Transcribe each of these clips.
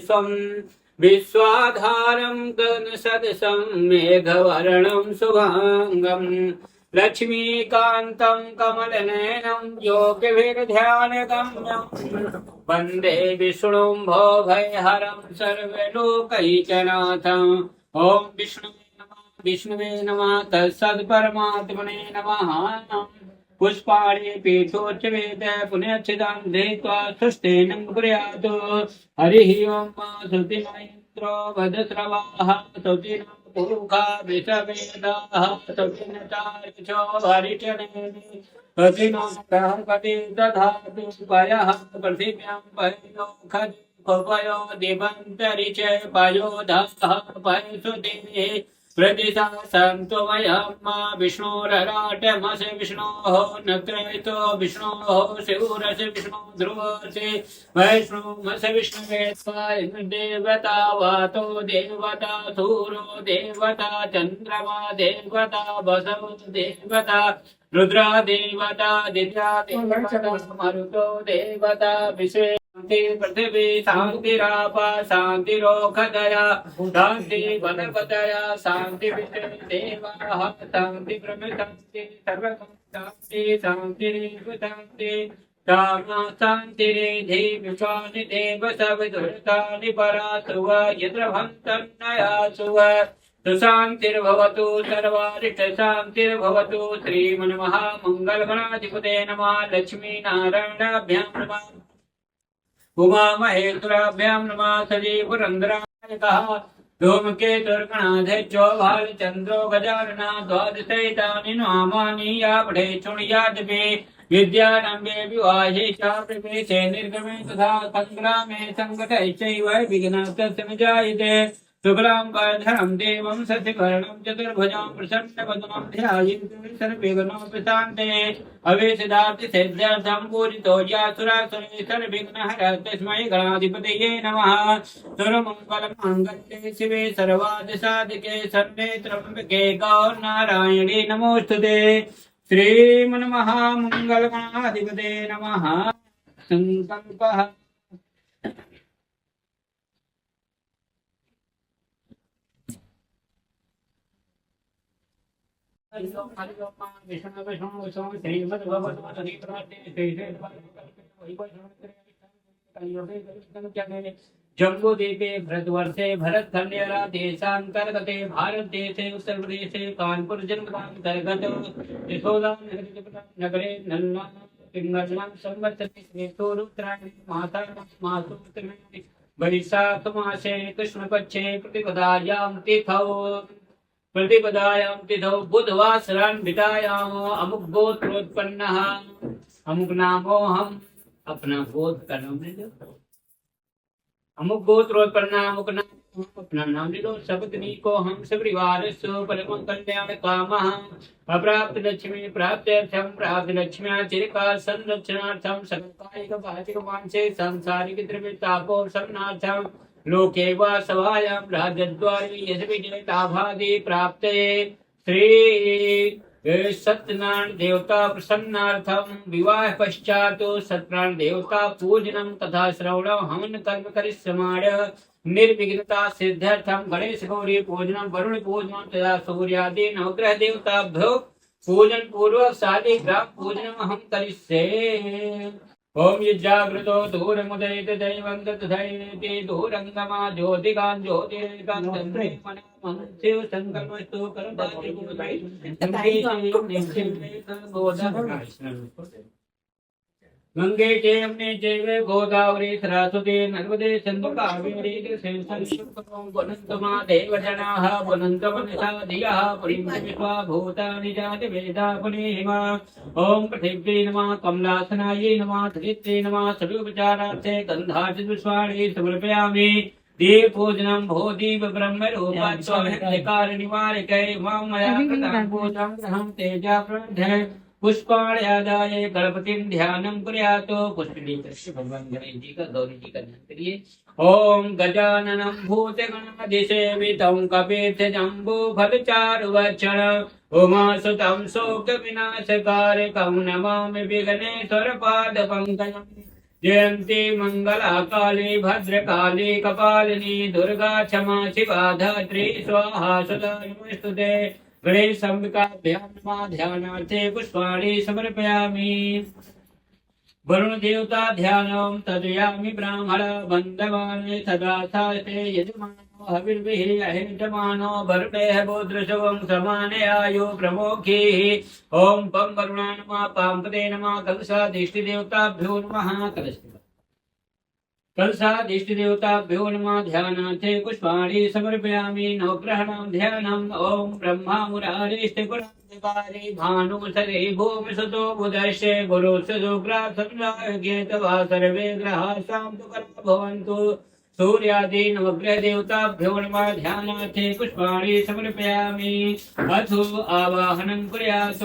स्वं विश्वाधारं गगनसदृशं मेघवर्णं शुभांगम् लक्ष्मीकान्तं कमलनयनं योगिभिर्ध्यानगम्यं वन्दे विष्णुं भवभयहरं सर्वलोकैकनाथम् ॐ विष्णुवे नमः तत्सत्परमात्मने नमः। पुष्पाणि पीठोच्चवेद पुण्यच्छिदां धृत्वा सुष्ठेनं कुर्यात्। हरिः ओं श्रुतिमयन्त्रो वदस्रवाः स्तुतिनं पुरुखा विषवेदाः स्तुतिनचार्यो हरिचनेमि स्तुतिनोपति दधातु पयः पृथिव्यां पयोखति पयो दिवन्तरिच पयोधः पयसुतिः प्रदिशा सन्तो वयम् विष्णोरराटमसि विष्णोः नक्रयितो विष्णोः शिवरसि विष्णो ध्रुवसि वैष्णवमसि विष्णवे देवता वातो देवता सूरो देवता चन्द्रमा देवता वसवो देवता रुद्रा देवता दिव्या देवता मरुतो देवता विश्वे पृथ्वी शांतिरापा शांतिरोखदया शांति वनपदया शांति देवाः शांति ब्रह्मशांति सर्वशांति शांतिरेव शांति कामा शांतिरेधि विश्वानि देव सविदुर्तानि परासुव यत्र भक्तन्नयासुव सुशांतिर्भवतु सर्वारिष्टशांतिर्भवतु श्रीमन्महामङ्गलगणाधिपते नमः लक्ष्मी नारायणाभ्यां नमः उमा महेश्वराभ्यां नमः सजीवपुरन्दरायकः धूमकेतुर्गणाध्यक्षो भालचन्द्रो गजाननः द्वादशैतानि नामानि या पठे शृणुयादपि विद्यारम्भे विवाहे च प्रवेशे निर्गमे तथा सङ्ग्रामे सङ्कटैश्चैव विघ्नस्तस्य न जायते शुक्लां वरधरं देवं शशिवर्णं चतुर्भुजां प्रसन्नवदनं ध्यायन्तु सर्वविघ्नोपशान्तये अवेशदार्थिसिद्ध्यर्थं पूजितो यासुरासुरे सर्वविघ्नहरः तस्मै गणाधिपतये नमः। सर्वमङ्गलमाङ्गल्ये शिवे सर्वार्थसाधिके शरण्ये त्र्यम्बके गौरनारायणे नमोऽस्तुते। श्रीमन्महामङ्गलगणाधिपतये नमः। संकल्पः जम्बू द्वीपे भरतवर्षे भरतखंडे देशांतर्गते भारत देशे उत्तर प्रदेशे कानपुर जनपदांतर्गत नगरे नन्ना संवत्सरे वैशाख मासे कृष्णपक्षे प्रतिपदायां तिथौ बुधवासरान्वितायाम् अमुक गोत्रोत्पन्नः अमुक नामोऽहम् अपना गोत्र का नाम ले लो। अमुक गोत्रोत्पन्ना अमुक नाम अपना नाम ले लो। सपत्नी को हम सपरिवार परम कल्याण कामः अप्राप्त लक्ष्मी प्राप्त्यर्थं प्राप्त लक्ष्म्या चिरकाल संरक्षणार्थं सकलकायिक वाचिक मानसिक सांसारिक द्रव्य तापोपशमनार्थं लोके वा सभायां राज्यद्वारे यशविजयलाभादि प्राप्ते श्री सत्यनारायण देवता प्रसन्नार्थं विवाह पश्चात् सत्यनारायण देवता पूजनं तथा श्रवणं हवन कर्म करिष्यमाण निर्विघ्नता सिद्ध्यर्थं गणेश गौरी पूजनं वरुण पूजनं तथा सूर्यादि नवग्रह देवताभ्यो पूजन पूर्वक शालिग्राम पूजनम् अहं करिष्ये। ओम यज्जागृतो दूरमुदयते दैवं तथैति दूरंगमा ज्योतिकान् ज्योतिरेकान् तन्मे मनमंस्यो संकल्पस्तु गंगे च यमुने चैव गोदावरी सरस्वती नर्मदे सिन्धु कावेरी वनन्तमा देवजनाः वनन्तमनसा धियः परिमितविश्वा भूतानि जाति वेदा पुनेहिमा। ओम पृथिव्यै नमः कमलासनायै नमः धरित्र्यै नमः सर्वोपचारार्थे गन्धार्चपुष्पाणि समर्पयामि। दीपूजनं भो दीप ब्रह्मरूपात्महंकार-निवारकै मां मया कृतं पूजां ग्रहं तेजा प्रवर्धय पुष्पाण्यादाय गणपतिं ध्यानं कुर्यात्। पुष्पिनी करके भगवान गणेश जी का गौरी जी का ध्यान करिए। ओम गजाननं भूतगणाधिसेवितं कपित्थजम्बूफलचारुभक्षण उमासुतं शोकविनाशकारकं नमामि विघ्नेश्वरपादपङ्कजम्। जयंती मंगला काली भद्रकाली कपालिनी दुर्गा क्षमा शिवा धात्री स्वाहा सदा नमस्तुते। गणेश अंबिकाभ्यां नमः। ध्यानार्थे पुष्पाणि समर्पयामि। वरुण देवता ध्यानं तदयामि। ब्राह्मण बन्धवान् तदा सास्ते यजमानो हविर्भिः अहितमानो वरुणेः बोधृशवं समाने आयु प्रमोखीः। ओम पं वरुणाय नमः। पांपते नमः। कलशाधिष्ठिदेवताभ्यो नमः। कलशाधिष्ठिदेवताभ्यो नमः। ध्यानार्थे पुष्पाणि समर्पयामि। नवग्रहाणां ध्यानम्। ओम ब्रह्मा मुरारिष्टकुलाधिकारी भानुमसरे भूमिसुतो बुधश्चे गुरुस्य शुक्रासुरायज्ञेतवा सर्वे ग्रहाः शान्तकरा भवन्तु। सूर्यादि नवग्रह देवताभ्यो नमः। ध्यानार्थे पुष्पाणि समर्पयामि। अथो आवाहनं कुर्यात्।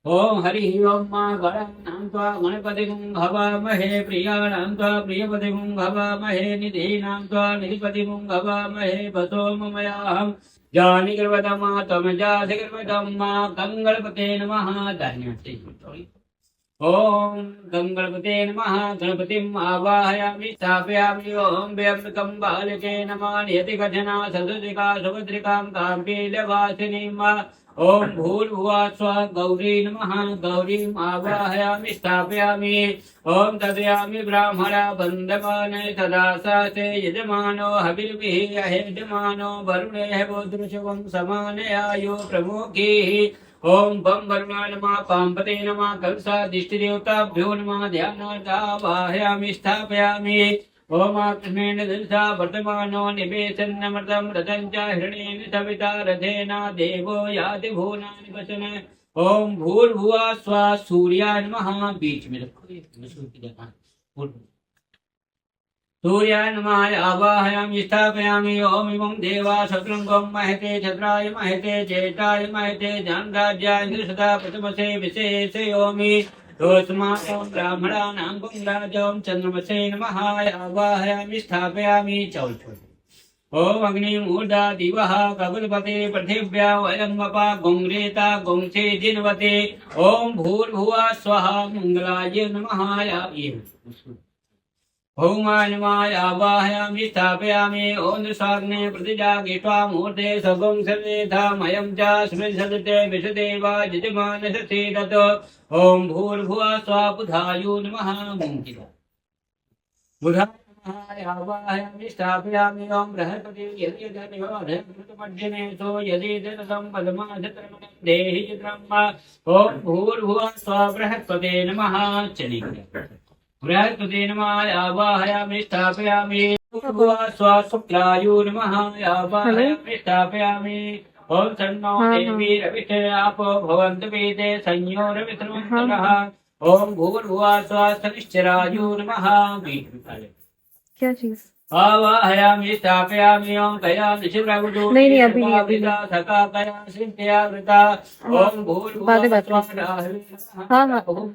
ओम हरि ओम मा गणानां त्वा गणपतिं हवामहे। प्रियाणां त्वा प्रियपतिं हवामहे। निधीनां त्वा निधिपतिं हवामहे। वसो ममयाहं जानि गर्वतमा त्वं जासि गर्वतं मा। गंगणपते नमः। ओम गंगणपते नमः। गणपतिं आवाहयामि स्थापयामि। ओम व्यंबिकं बालके नमः। नियति गजना सदृशिका सुभद्रिकां काम्पीलवासिनीं। ओम भूर्भुवः स्वः गौरी नमः। गौरीम् आवाहयामि स्थापयामि। ओम तदयामि ब्राह्मणा बन्धवान् तदा सास्ते यजमानो हविर्भिः अहेजमानो वरुणेः बोधृशवं समाने आयु प्रमोखीः। ओम पं वरुणाय नमः। पांपते नमः। कलशाधिष्ठिदेवताभ्यो नमः। ध्यानार्थे स्थापयामि। ओम कृष्णेन दिशा वर्तमानो निवेशन्नमृतं रतं च हृणेन सविता रथेन देवो याति भुवनानि वचन। ओम भूर्भुवः स्वः सूर्याय नमः। बीच में रखो। सूर्याय नमः आवाहयामि स्थापयामि। ओम इमं देवा शत्रुंगं महते छत्राय महते चेताय महते जानराज्याय निषदा प्रथमसे विशेषयोमि। ओम ब्राह्मणानां पुंराजं चंद्रमसे नमः। आवाहयामि स्थापयामि। ओम अग्निमूर्धा दिवः ककुलपते पृथिव्या वयमपा गुंग्रेता गुंसे जिन्वते। ओम भूर्भुवः स्वः मंगलाय नमः। ओमाय नमः। आवाहयामि स्थापयामि। ओम दृशाग्ने प्रतिजागित्वा मूर्ते सगुं सर्वेधामयं च स्मृशदते विशदेवा यजमानस्य तत्। ओम भूर्भुवः स्वः बुधायो नमः। बुधाय नमः। आवाहयामि स्थापयामि। ओम बृहस्पति यदि धर्ममध्यने सो यदि धनं पद्मासत्रं देहि चित्रम्। ओम भूर्भुवः स्वः बृहस्पते नमः। बृहस्पते नमः। आवाहयामि स्थापयामि। भूर्भुवः स्वः शुक्लायो नमः। आवाहयामि स्थापयामि। ओम तन्नो देवी रविषयापो भवन्तु वेदे संयोरविश्रमन्तः। ओम भूर्भुवः स्वः शनिश्चरायो नमः। क्या चीज? आवाहयामि स्थापयामि। ओम कया निशिप्रभुतो नहीं अभी सका कया सिद्ध्यावृता। ओम भूर्भुवः स्वः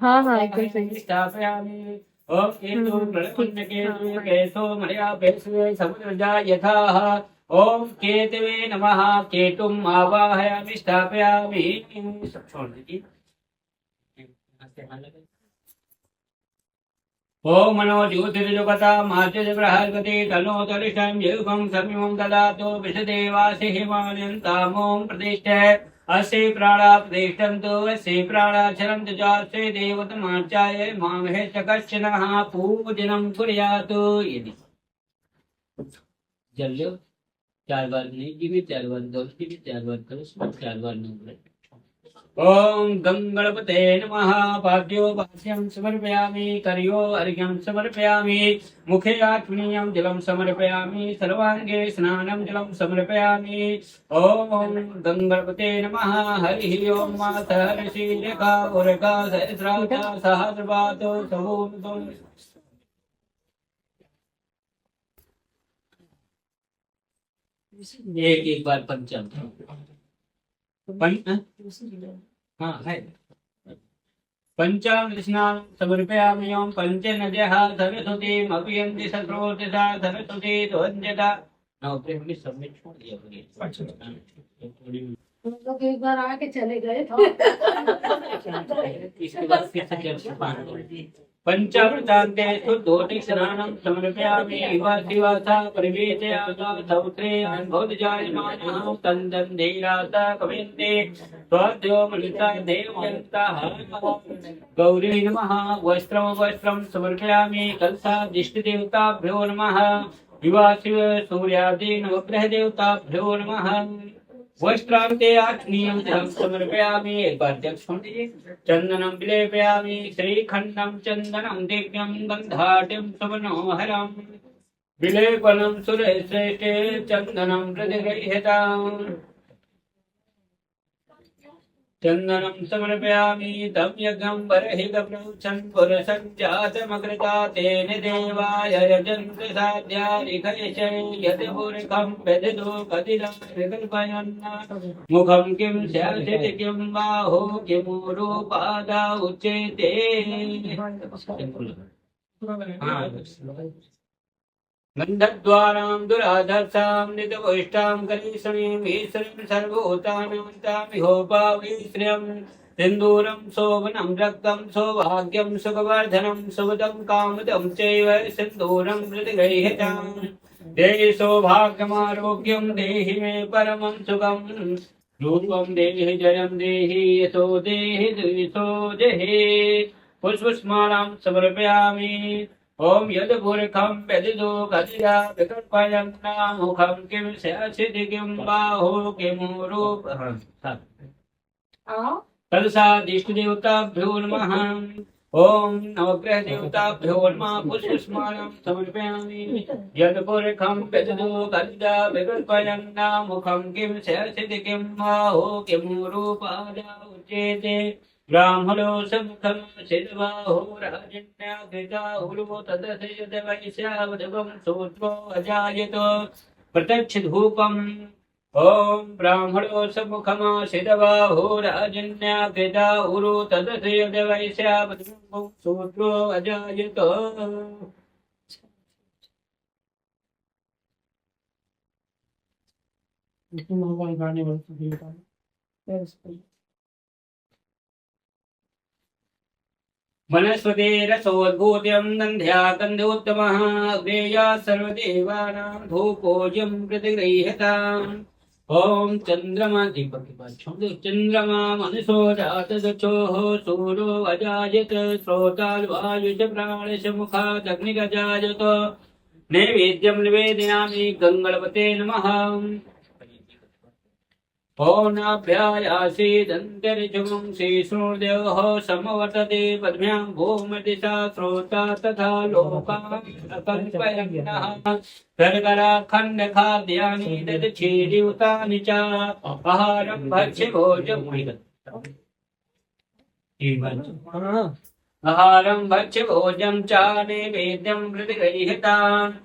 हाँ एकदम सही। स्थापयामि। ओम केतु प्रणपन्नकेतु केतो मया पेशवे समुद्रजा यथाः। ओम केतवे नमः। केतुम् आवाहयामि स्थापयामि। ओम मनो ज्योतिर्जुगता मार्जय बृहस्पति तनो तरिषं युगं समिमं ददातु विषदेवासि हिमालयन्तामों प्रतिष्ठे। अस्य प्राणा प्रतिष्ठन्तु अस्य प्राणा चरन्तु चास्य देवतमार्चाय मामहे च कश्चनः पूजनं कुर्यात्। यदि जल लो 4 बार नहीं जीवित 4 बार दो जीवित 4 बार करो 4 बार नहीं। ओम गंगणपते नमः। पाद्यो पाद्यं समर्पयामि। कर्यो अर्घ्यं समर्पयामि। मुखे आत्मनीयं जलं समर्पयामि। सर्वांगे स्नानं जलं समर्पयामि। ओम गंगणपते नमः। हरि ओम सहर्षिरेखा उर्गा सहस्राता सहस्रपातो सहोमतम्। एक बार पंचामृत हाँ है पंचामृत स्नान समर्पयामि। ओम पंचनद्यः सरस्वतीम् अपयन्ति शत्रुर्दिशा सरस्वती ध्वन्यता। नौ प्रेम में सबमिट छोड़ दिया। हम लोग एक बार आके चले गए थे। इसके बाद फिर से जल से पानी पंचामृतान्ते शुद्धोति स्नानं समर्पयामि वासिवासा परिवेशयाता सौत्रे भोजजायमानः तन्दं धीराता कविन्ते स्वाद्यो मलिता देवयन्ताः गौरी नमः वस्त्रं समर्पयामि कलशा दिष्टदेवताभ्यो नमः विवासिव सूर्यादि नवग्रह देवताभ्यो नमः वस्त्रान्ते आत्मीयं धनं समर्पयामि एक बार अध्यक्ष दीजिए चंदनं विलेपयामि श्रीखण्डं चन्दनं दिव्यं गन्धाढ्यं सुवर्णोहरं विलेपनं सुरश्रेष्ठे चन्दनं प्रतिगृह्यताम् चन्दनं समर्पयामि तं यज्ञं बर्हिगप्रौच्छन् पुरुषञ्जातमकृता तेन देवाय यजन्त साध्यारिघैषे यद्पुरुषं व्यदधो कथितं विकल्पयन् मुखं किं स्यादिति किं बाहो किमुरु पादा उच्यते गन्धद्वारां दुराधर्षां नितवोष्टां करीषणीं ईश्वरं सर्वभूतानां सिन्दूरं शोभनं रक्तं सौभाग्यं सुखवर्धनं सुवदं कामदं चैव सिन्दूरं प्रतिगृह्यताम् देहि सौभाग्यमारोग्यं देहि मे परमं सुखं रूपं देहि जयं देहि यशो देहि द्विषो देहि पुष्पमालां समर्पयामि ओम यद्पुरुषं व्यदितो गतिया विकल्पयन्ना मुखं किं स्यादिति किं बाहो किमुरु कलशादिष्टदेवताभ्यो नमः ओम नवग्रह देवताभ्यो नमः पुष्पमालां समर्पयामि यद्पुरुषं व्यदितो गतिया विकल्पयन्ना मुखं किं स्यादिति किं बाहो किमुरु पादा उच्यते ब्राह्मणो समुखं सिद्धाहो राजन्याकृता उर्वो तदस्य वैश्यावधवं सूत्रो अजायत प्रत्यक्ष धूपम् ओम ब्राह्मणो समुखं सिद्धाहो राजन्याकृता उर्वो तदस्य वैश्यावधवं सूत्रो अजायत वनस्पतिरसोद्भूत्यं गन्ध्या गन्धोत्तमः अग्नेया सर्वदेवानां धूपोऽयं प्रतिगृह्यताम् ओम चंद्रमा दीपक के बाद छोड़ दो चंद्रमा मनसो जातदचोः सूरो अजायत श्रोताल् वायु च प्राण च मुखात् अग्निरजायत नैवेद्यं निवेदयामि गङ्गणपते नमः पौनाभ्यायासीदन्तरिजुगं श्रीसूर्यदेवः समवर्तते पद्भ्यां भूमदिशा श्रोता तथा लोकाकल्पयन्नः शर्कराखण्डखाद्यानि ददक्षीरियुतानि च आहारं भक्ष्य भोजम् आहारं भक्ष्य भोजं च नैवेद्यं प्रतिगृह्यताम्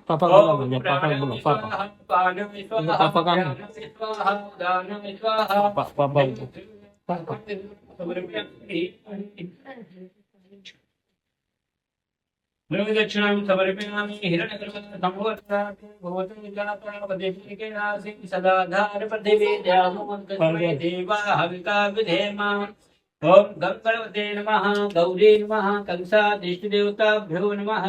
दक्षिणां समर्पयामि हिरण्यगर्भसंवर्धनार्थं सदाधार पृथिवी देवा हविका विधेम ओम गंगणपते नमः गौरी नमः कंसादिष्टदेवताभ्यो नमः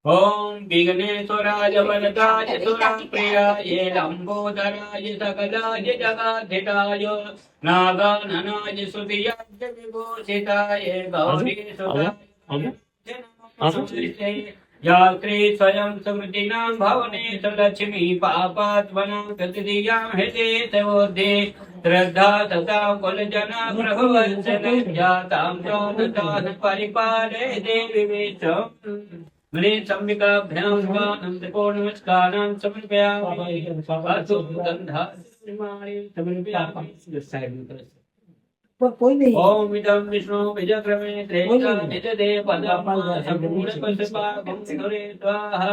ओम विघ्नेश्वराय वरदाय सुरप्रियाय लंबोदराय सकलाय जगाधिताय नागाननाय सुतियाय विभूषिताय गौरी सुताय यात्री स्वयं समृद्धिनां भवने लक्ष्मी पापात्मनां प्रतिदियां हृदे तवोदे श्रद्धा तथा कुलजना प्रभुवत्सलं जातां चौनतां परिपालय देवी विश्वम् मने सम्यकाभ्यां स्वानं त्रिकोणनमस्कारान् समर्पयामि अस्तु गन्धानि समर्पयामि कोई नहीं ओम इदं विष्णु विजक्रमे त्रेता निजदे पदापूर्णपशुपागं सुरे स्वाहा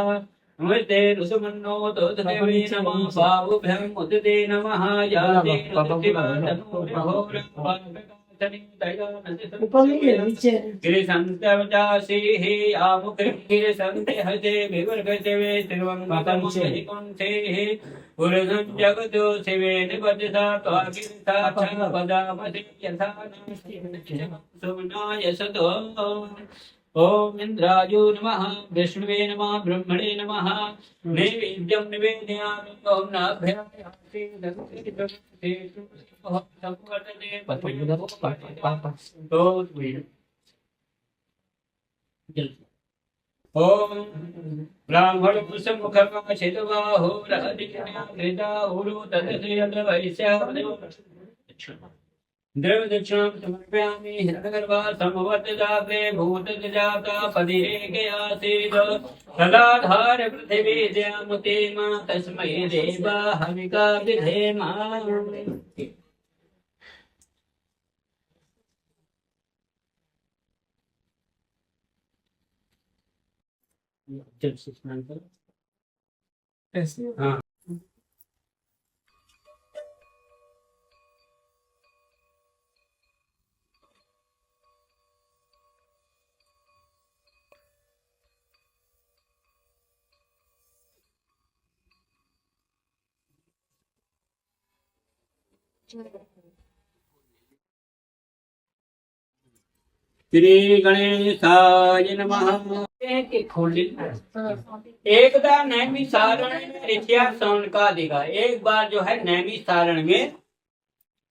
नमस्ते ऋषुमन्नो तोतदेवी नमः बाहुभ्यां उदते नमः याते ऊपर नहीं है, नीचे है। गिरिसंतवचासी हि आमुखिरिसंते हते विवर्गदेवे तिरुवंगतमुनिकुंते हि पुरुषं जगतो शिवे निपतिता त्वागिरिता च पदामति यथा नास्ति सुमनाय सतो ओम इंद्रायो नमः विष्णुवे नमः ब्रह्मणे नमः नैवेद्यं निवेदयामि ओम नाभ्यायासि दन्ते संवर्धने पतुदो तो ओम ब्राह्मण पुष्पमुखम छिदबाहो रहदिन्या हृदा उरु तदयद वैश्या द्रव दक्षिणां समर्पयामि हिरण्यगर्भा समवर्तजाते भूतजाता पदिरे गयासीद तदाधार पृथिवी द्यामुते मा तस्मै देवा हविका विधेमा जल से स्नान करो ऐसे हाँ श्री गणेशाय नमः। एकदा नैमिषारण्य में ऋषिया सौनकादिका एक बार जो है नैमिषारण्य में,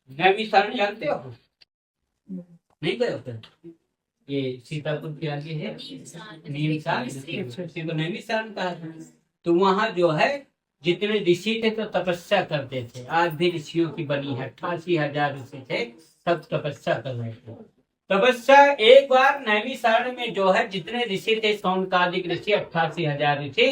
नैमिषारण्य जानते हो नहीं गए होते? ये सीतापुर के आगे है नैमिषारण्य कहा था। तो वहाँ जो है जितने ऋषि थे तो तपस्या करते थे। आज भी ऋषियों की बनी है 88,000 ऋषि थे, सब तपस्या कर रहे थे। तपस्या एक बार नैमिषारण्य में जो है जितने ऋषि थे सौनकादिक ऋषि 88,000 ऋषि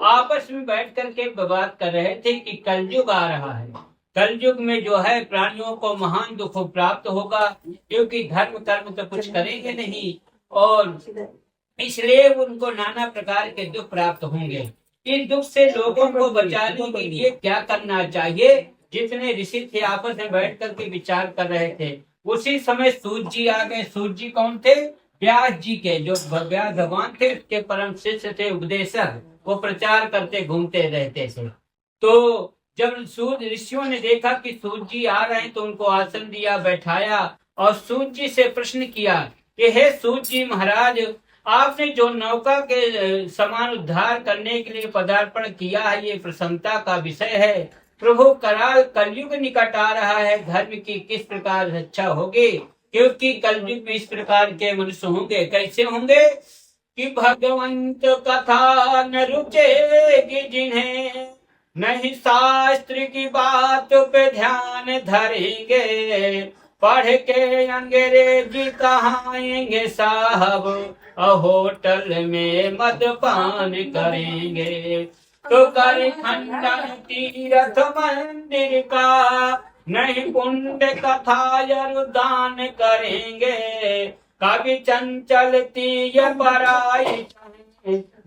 आपस में बैठ करके विवाद कर रहे थे कि कलयुग आ रहा है। कलयुग में जो है प्राणियों को महान दुख प्राप्त होगा क्योंकि धर्म कर्म तो कुछ करेंगे नहीं और इसलिए उनको नाना प्रकार के दुख प्राप्त होंगे। इन दुख से लोगों को बचाने के लिए क्या करना चाहिए? जितने ऋषि थे आपस में बैठ करके विचार कर रहे थे। उसी समय सूर्य जी आ गए। सूर्य जी कौन थे? व्यास जी के, जो व्यास भगवान थे उसके परम शिष्य थे, उपदेशक। वो प्रचार करते घूमते रहते थे। तो जब सूर्य ऋषियों ने देखा कि सूर्य जी आ रहे हैं तो उनको आसन दिया, बैठाया और सूर्य जी से प्रश्न किया कि हे सूर्य जी महाराज, आपने जो नौका के समान उद्धार करने के लिए पदार्पण किया है ये प्रसन्नता का विषय है। प्रभु कराल कलयुग निकट आ रहा है, धर्म की किस प्रकार रक्षा होगी? क्योंकि कलयुग में इस प्रकार के मनुष्य होंगे। कैसे होंगे कि भगवंत कथा न रुचेगी जिन्हें, नहीं शास्त्र की बात पे ध्यान धरेंगे, पढ़ के अंग्रेजी कहाएंगे साहब, होटल में मदपान करेंगे। तो कर खंडन तीर्थ मंदिर का, नहीं पुण्य कथा दान करेंगे, कभी चंचल तीय पराई,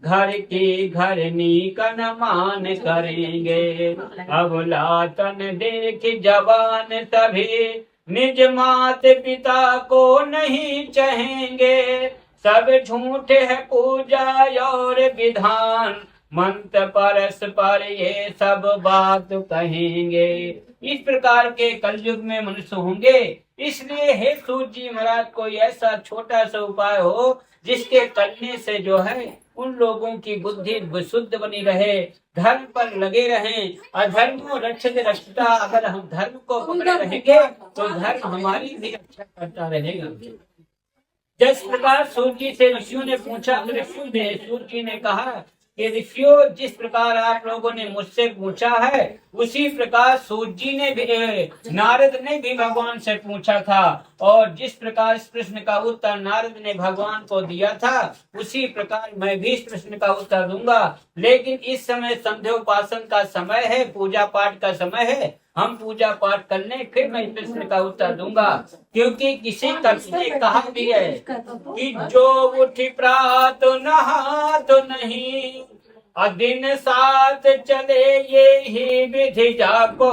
घर की घरनी का न मान करेंगे। अब लातन देख जवान तभी निज मात पिता को नहीं चाहेंगे, सब झूठे है पूजा और विधान, मंत्र परस्पर ये सब बात कहेंगे। इस प्रकार के कलयुग में मनुष्य होंगे। इसलिए हे सूर्य जी महाराज कोई ऐसा छोटा सा उपाय हो जिसके करने से जो है उन लोगों की बुद्धि विशुद्ध बनी रहे, धर्म पर लगे रहें। अधर्म रक्षित रक्षता, अगर हम धर्म को पकड़े रहेंगे तो धर्म हमारी भी रक्षा करता रहेगा। जिस प्रकार सूर्य जी से ऋषियों ने पूछा, सूर्य जी ने कहा कि ऋषियों जिस प्रकार आप लोगों ने मुझसे पूछा है उसी प्रकार सूर्य जी ने भी, नारद ने भी भगवान से पूछा था और जिस प्रकार इस प्रश्न का उत्तर नारद ने भगवान को दिया था उसी प्रकार मैं भी इस प्रश्न का उत्तर दूंगा। लेकिन इस समय संध्योपासन का समय है, पूजा पाठ का समय है। हम पूजा पाठ कर लें फिर मैं इस प्रश्न का उत्तर दूंगा। क्योंकि किसी कवि ने कहा भी है कि जो उठी प्रात नहात नहीं, दिन साथ चले ये ही विधि जाको,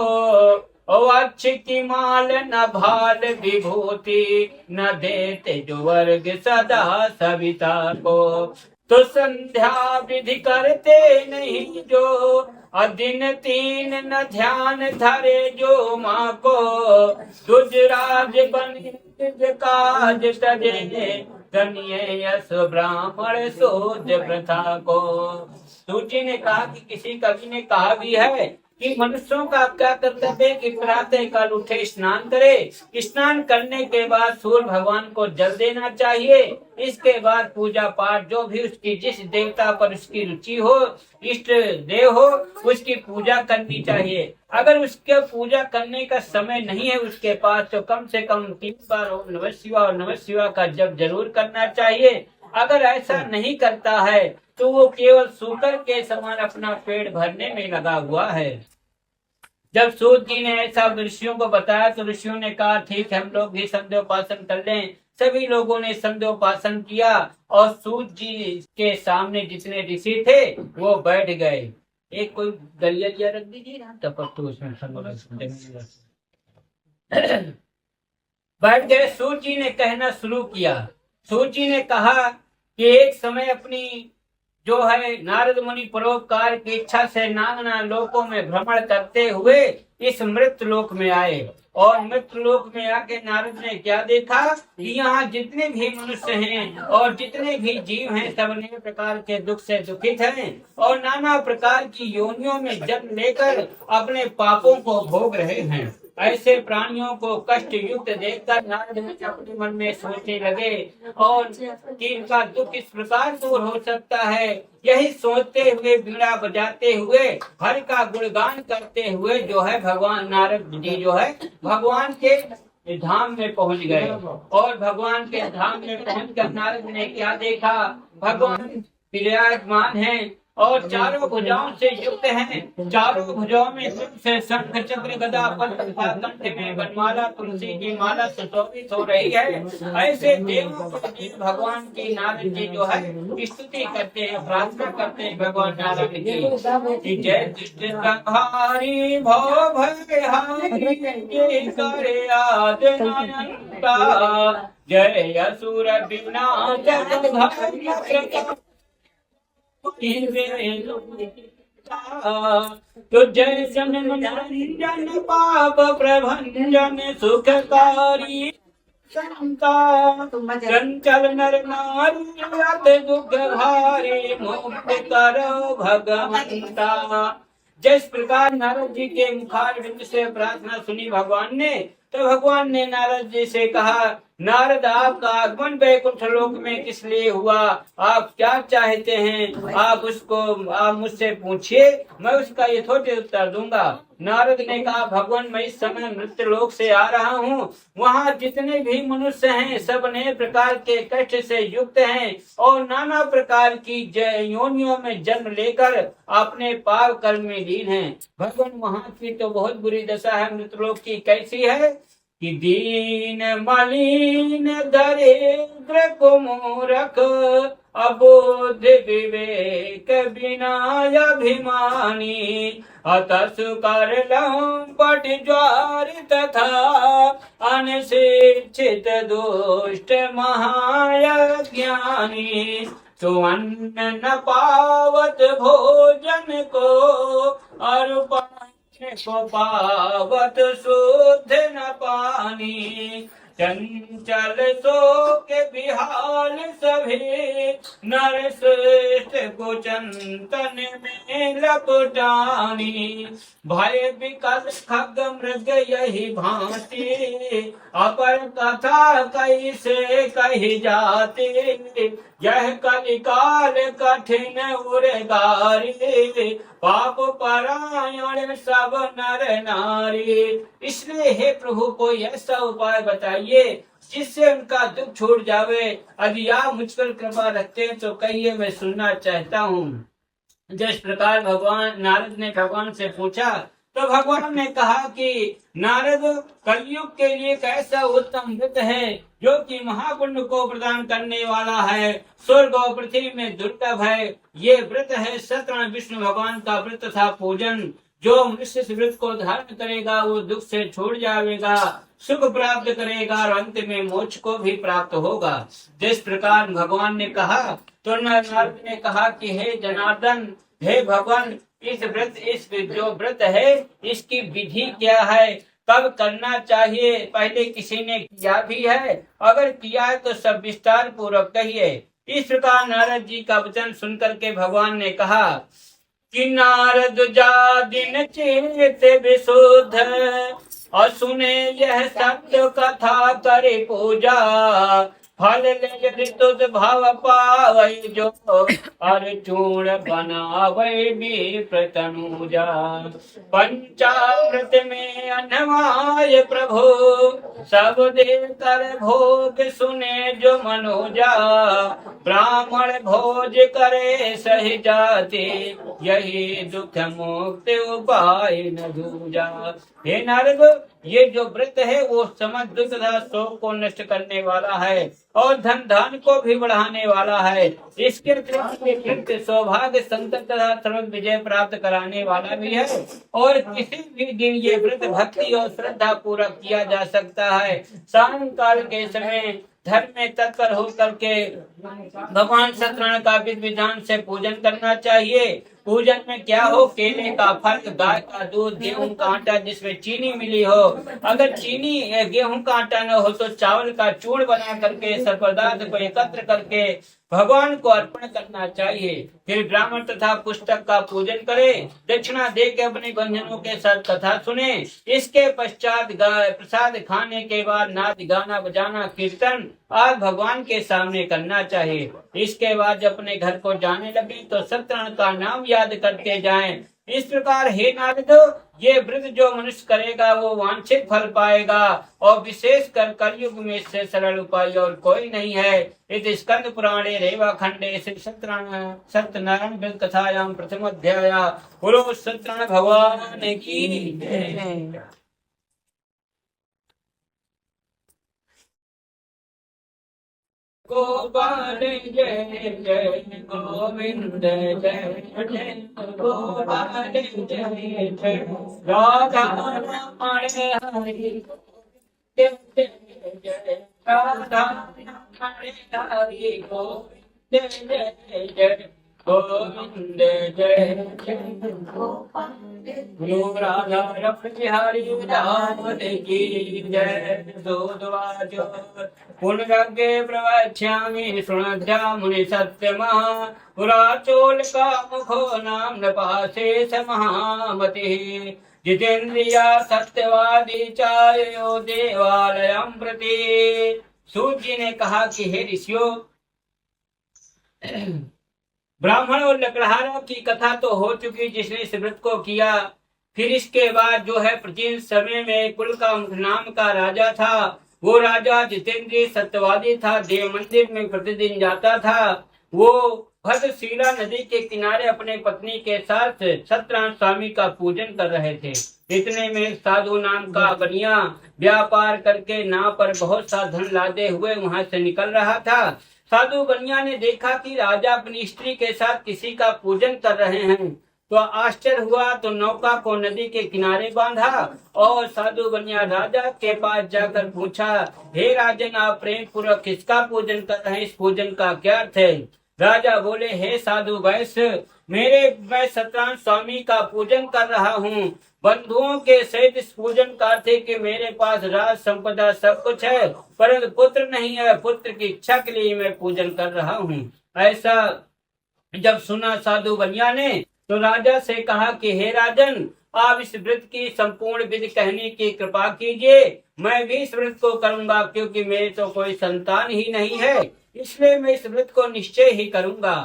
ओ अच्छी की माल न भाल विभूति, न देते जो वर्ग सदा सविता को। तो संध्या विधि करते नहीं जो, और दिन तीन न ध्यान धरे जो माँ को। दुजराज बने काज तजे, कन्ये यश ब्राह्मण सोज प्रथा को। सूची ने कहा कि किसी कवि ने कहा भी है कि मनुष्यों का क्या कर्तव्य है कि प्रातः काल उठे स्नान करे, स्नान करने के बाद सूर्य भगवान को जल देना चाहिए। इसके बाद पूजा पाठ जो भी उसकी जिस देवता पर उसकी रुचि हो, इष्ट देव हो, उसकी पूजा करनी चाहिए। अगर उसके पूजा करने का समय नहीं है उसके पास, तो कम से कम 3 बार ओम नमः शिवाय और नमः शिवाय का जप जरूर करना चाहिए। अगर ऐसा नहीं करता है तो वो केवल सूकर के समान अपना पेट भरने में लगा हुआ है। जब सूत जी ने ऐसा ऋषियों को बताया तो ऋषियों ने कहा ठीक है, हम लोग भी संध्योपासन कर लें। सभी लोगों ने संध्योपासन किया और सूत जी के सामने जितने ऋषि थे वो बैठ गए। एक कोई दलिया रख दीजिए ना, टपक तो उसमें बैठ गए। सूत जी ने कहना शुरू किया। सूत जी ने कहा कि एक समय अपनी जो है नारद मुनि परोपकार की इच्छा से नाना लोकों में भ्रमण करते हुए इस मृत लोक में आए। और मृत लोक में आके नारद ने क्या देखा कि यहाँ जितने भी मनुष्य हैं और जितने भी जीव हैं सब अनेक प्रकार के दुख से दुखित हैं और नाना प्रकार की योनियों में जन्म लेकर अपने पापों को भोग रहे हैं। ऐसे प्राणियों को कष्ट युक्त देखकर नारद मुनि अपने मन में सोचने लगे और कि इनका दुख इस प्रकार दूर हो सकता है। यही सोचते हुए बीड़ा बजाते हुए हरि का गुणगान करते हुए जो है भगवान नारद जी जो है भगवान के धाम में पहुंच गए। और भगवान के धाम में पहुंचकर नारद ने क्या देखा, भगवान विराजमान हैं और चारों भुजाओं से युक्त हैं। चारों भुजाओं में से शंख चक्र गदा पद्म कंठ में वनमाला तुलसी की माला सुशोभित हो रही है। ऐसे देवों को भगवान की नारद जी जो है स्तुति करते हैं, प्रार्थना करते हैं भगवान नारद की जय दुष्ट संहारी भव भयहारी करे आदनायंता जय असुर विनाशक तो जय जनन पाप प्रभंजन सुखकारी चंचल नर नारी दुख भारी मुक्त करो भगवंता। जिस प्रकार नारद जी के मुखारविंद से प्रार्थना सुनी भगवान ने, तो भगवान ने नारद जी से कहा, नारद आपका आगमन वैकुंठ लोक में किस लिए हुआ, आप क्या चाहते हैं, आप मुझसे पूछिए, मैं उसका यथोचित उत्तर दूंगा। नारद ने कहा, भगवान मैं इस समय मृत्यु लोक से आ रहा हूँ। वहाँ जितने भी मनुष्य हैं सब नए प्रकार के कष्ट से युक्त हैं और नाना प्रकार की योनियों में जन्म लेकर अपने पाप कर्म में लीन हैं। भगवान वहाँ की तो बहुत बुरी दशा है। मृत्यु लोक की कैसी है कि दीन मलिन दरिद्र को मूर्ख अबोध विवेक बिना अभिमानी अतसु कर लंपट ज्वार तथा अनशिक्षित दुष्ट महाज्ञानी तो अन्न न पावत भोजन को और को पावत शुद्ध न पानी चंचल शोक विहाल सभी नर श्रेष्ठ को चिंतन में लपटानी भय विकल खग मृग यही भांति अपर कथा कैसे कही जाती यह कलिकाल कठिन उर्गारी पाप परायण सब नर नारी। इसलिए हे प्रभु कोई ऐसा उपाय बताइए जिससे उनका दुख छूट जावे। यदि आप मुझ पर कृपा रखते हैं तो कहिए, मैं सुनना चाहता हूँ। जिस प्रकार भगवान नारद ने भगवान से पूछा तो भगवान ने कहा कि नारद कलयुग के लिए कैसा उत्तम व्रत है जो कि महापुण्य को प्रदान करने वाला है, स्वर्ग और पृथ्वी में दुर्लभ है। ये व्रत है सत्यनारायण विष्णु भगवान का व्रत था पूजन, जो मनुष्य इस व्रत को धारण करेगा वो दुख से छूट जाएगा, सुख प्राप्त करेगा और अंत में मोक्ष को भी प्राप्त होगा। जिस प्रकार भगवान ने कहा तो नारद ने कहा कि हे जनार्दन, हे भगवान, इस जो व्रत है इसकी विधि क्या है, कब करना चाहिए, पहले किसी ने किया भी है, अगर किया है तो सब विस्तार पूर्वक कहिए। इस प्रकार नारद जी का वचन सुनकर के भगवान ने कहा कि नारद जा दिन चेत विशुद्ध और सुने यह सत्य कथा करे पूजा, फल ले ऋतुज भाव पावै जो अर्जुन बनावै विप्र तनुजा। पंचामृत में अन्नमय प्रभु सब दे कर भोग सुने जो मनोजा, ब्राह्मण भोज करे सही जाते यही दुख मुक्ति उपाय न दूजा। हे नारद, ये जो व्रत है वो समस्त दुख तथा शोक को नष्ट करने वाला है और धन धान को भी बढ़ाने वाला है। इसके अतिरिक्त सौभाग्य संकट तथा सर्व विजय प्राप्त कराने वाला भी है और किसी भी दिन ये व्रत भक्ति और श्रद्धा पूर्वक किया जा सकता है। सायंकाल के समय धर्म में तत्पर होकर के भगवान सत्यनारायण का विधि विधान से पूजन करना चाहिए। पूजन में क्या हो, केले का फल, गाय का दूध, गेहूं का आटा जिसमें चीनी मिली हो, अगर चीनी गेहूं का आटा न हो तो चावल का चूर्ण बना करके सब पदार्थ को एकत्र करके भगवान को अर्पण करना चाहिए। फिर ब्राह्मण तथा पुस्तक का पूजन करें, दक्षिणा दे के अपने बंधनों के साथ कथा सुने। इसके पश्चात प्रसाद खाने के बाद नाच गाना बजाना कीर्तन आज भगवान के सामने करना चाहिए। इसके बाद जब अपने घर को जाने लगे तो सत्यनारायण का नाम याद करते जाएं। इस प्रकार हे नारद, ये व्रत जो मनुष्य करेगा वो वांछित फल पाएगा और विशेष कर कलयुग में से सरल उपाय और कोई नहीं है। इस स्कंद पुराणे रेवा खंडे श्री सत्यनारायण व्रत कथायां प्रथम अध्याय। बोलो सत्यनारायण भगवान की जय। गोपाल जय जय गोविंद जय जय गोपाल जय जय राधा रमण हरि जय जय राधा रमण हरि गोविंद जय जय गोविंद जय जय गुरु राधा रमण हरि राम की जय। दोद्वाज पुनरग्गे प्रवक्ष्यामि शृणुध्या मुनि सत्यमः पुराचोल का मुखो नाम नपाशेष महामतिः जितेन्द्रिया सत्यवादी चायो देवालयं प्रति। सूत जी ने कहा कि हे ऋषियों, ब्राह्मण और लकड़हारों की कथा तो हो चुकी जिसने इस व्रत को किया। फिर इसके बाद जो है प्राचीन समय में कुल का नाम का राजा था। वो राजा जितेंद्रिय सत्यवादी था, देव मंदिर में प्रतिदिन जाता था। वो भद्रशिला नदी के किनारे अपने पत्नी के साथ सत्यनारायण स्वामी का पूजन कर रहे थे। इतने में साधु नाम का बनिया व्यापार करके नाव पर बहुत सा धन लादे हुए वहां से निकल रहा था। साधु बनिया ने देखा कि राजा अपनी स्त्री के साथ किसी का पूजन कर रहे हैं तो आश्चर्य हुआ, तो नौका को नदी के किनारे बांधा और साधु बनिया राजा के पास जाकर पूछा, हे राजन, आप प्रेम पूर्वक किसका पूजन कर रहे हैं, इस पूजन का क्या अर्थ है। राजा बोले, हे साधु वैश्य, मैं सत्यनारायण स्वामी का पूजन कर रहा हूँ। बंधुओं के सहित इस पूजन का अर्थ है कि मेरे पास राज संपदा सब कुछ है परंतु पुत्र नहीं है। पुत्र की इच्छा के लिए मैं पूजन कर रहा हूँ। ऐसा जब सुना साधु बनिया ने तो राजा से कहा कि हे राजन, आप इस व्रत की संपूर्ण विधि कहने की कृपा कीजिए। मैं भी इस व्रत को करूंगा क्योंकि मेरे तो कोई संतान ही नहीं है, इसलिए मैं इस व्रत को निश्चय ही करूंगा।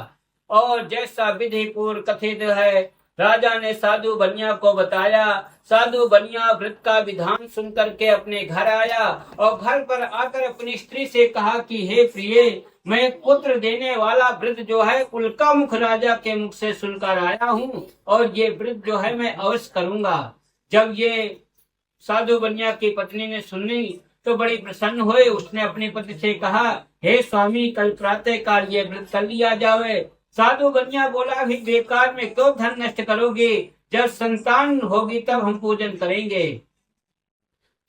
और जैसा विधि पूर्व कथित है राजा ने साधु बनिया को बताया। साधु बनिया व्रत का विधान सुनकर के अपने घर आया और घर पर आकर अपनी स्त्री से कहा कि हे प्रिय, मैं पुत्र देने वाला व्रत जो है उल्का मुख राजा के मुख से सुनकर आया हूँ और ये व्रत जो है मैं अवश्य करूंगा। जब ये साधु बनिया की पत्नी ने सुनी तो बड़ी प्रसन्न हुई। उसने अपने पति से कहा, हे स्वामी, कल प्रातः काल ये व्रत कर लिया जावे। साधु बनिया बोला, भी बेकार में क्यों धन नष्ट करोगे, जब संतान होगी तब हम पूजन करेंगे।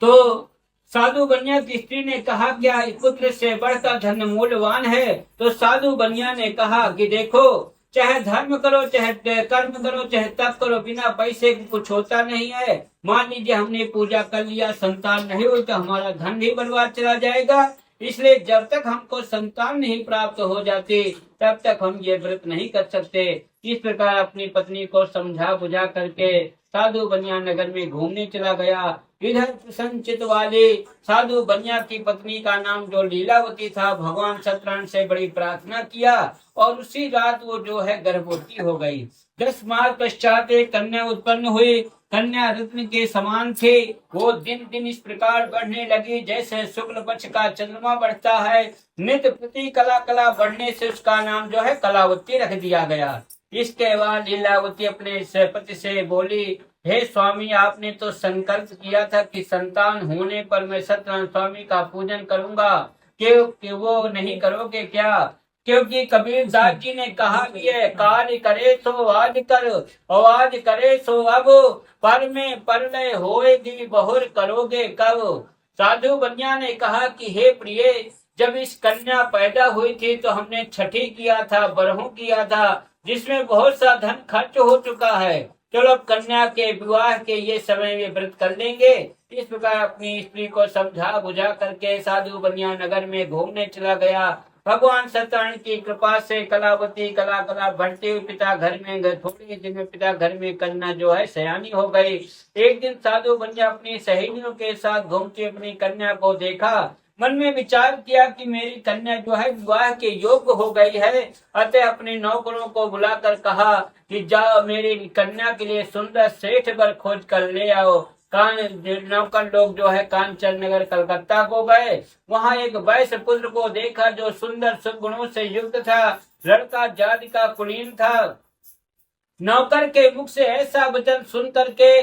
तो साधु बनिया की स्त्री ने कहा, क्या पुत्र से बढ़कर धन मूल्यवान है? तो साधु बनिया ने कहा कि देखो, चाहे धर्म करो, चाहे कर्म करो, चाहे तप करो, बिना पैसे के कुछ होता नहीं है। मान लीजिए हमने पूजा कर लिया, संतान नहीं हुई तो हमारा धन भी बर्बाद चला जाएगा। इसलिए जब तक हमको संतान नहीं प्राप्त हो जाती तब तक हम ये व्रत नहीं कर सकते। इस प्रकार अपनी पत्नी को समझा बुझा करके साधु बनिया नगर में घूमने चला गया। इधर प्रसन्नचित वाले साधु बनिया की पत्नी का नाम जो लीलावती था, भगवान सत्यनारायण से बड़ी प्रार्थना किया और उसी रात वो जो है गर्भवती हो गई। 10 मास पश्चात एक कन्या उत्पन्न हुई। कन्या रत्न के समान थे। वो दिन दिन इस प्रकार बढ़ने लगी जैसे शुक्ल पक्ष का चंद्रमा बढ़ता है। नित्य प्रति कला कला बढ़ने से उसका नाम जो है कलावती रख दिया गया। इसके बाद लीलावती अपने पति से बोली, हे स्वामी, आपने तो संकल्प किया था कि संतान होने पर मैं सत्यनारायण स्वामी का पूजन करूंगा, कि वो नहीं करोगे क्या? क्योंकि कबीर दास जी ने कहा कि कार्य करे सो आज कर और आज करे सो अब, पर में परलय होएगी बहुर करोगे कब। साधु बनिया ने कहा कि हे प्रिय, जब इस कन्या पैदा हुई थी तो हमने छठी किया था, बरहू किया था, जिसमें बहुत सा धन खर्च हो चुका है। चलो कन्या के विवाह के ये समय में व्रत कर लेंगे। इस प्रकार अपनी स्त्री को समझा बुझा करके साधु बनिया नगर में घूमने चला गया। भगवान सत्यनारायण की कृपा से कलावती कला कला बढ़ते हुए पिता घर में गए। थोड़े दिन में पिता घर में कन्या जो है सयानी हो गई। एक दिन साधु बनिया अपनी सहेलियों के साथ घूमती अपनी कन्या को देखा। मन में विचार किया कि मेरी कन्या जो है विवाह के योग्य हो गई है। अतः अपने नौकरों को बुलाकर कहा कि जाओ मेरी कन्या के लिए सुंदर श्रेष्ठ वर खोज कर ले आओ। नौकर लोग जो है कांचन नगर कलकत्ता को गए। वहां एक वैश्य पुत्र को देखा जो सुंदर सुगुणों से युक्त था। लड़का जाति का कुलीन था। नौकर के मुख से ऐसा वचन सुन करके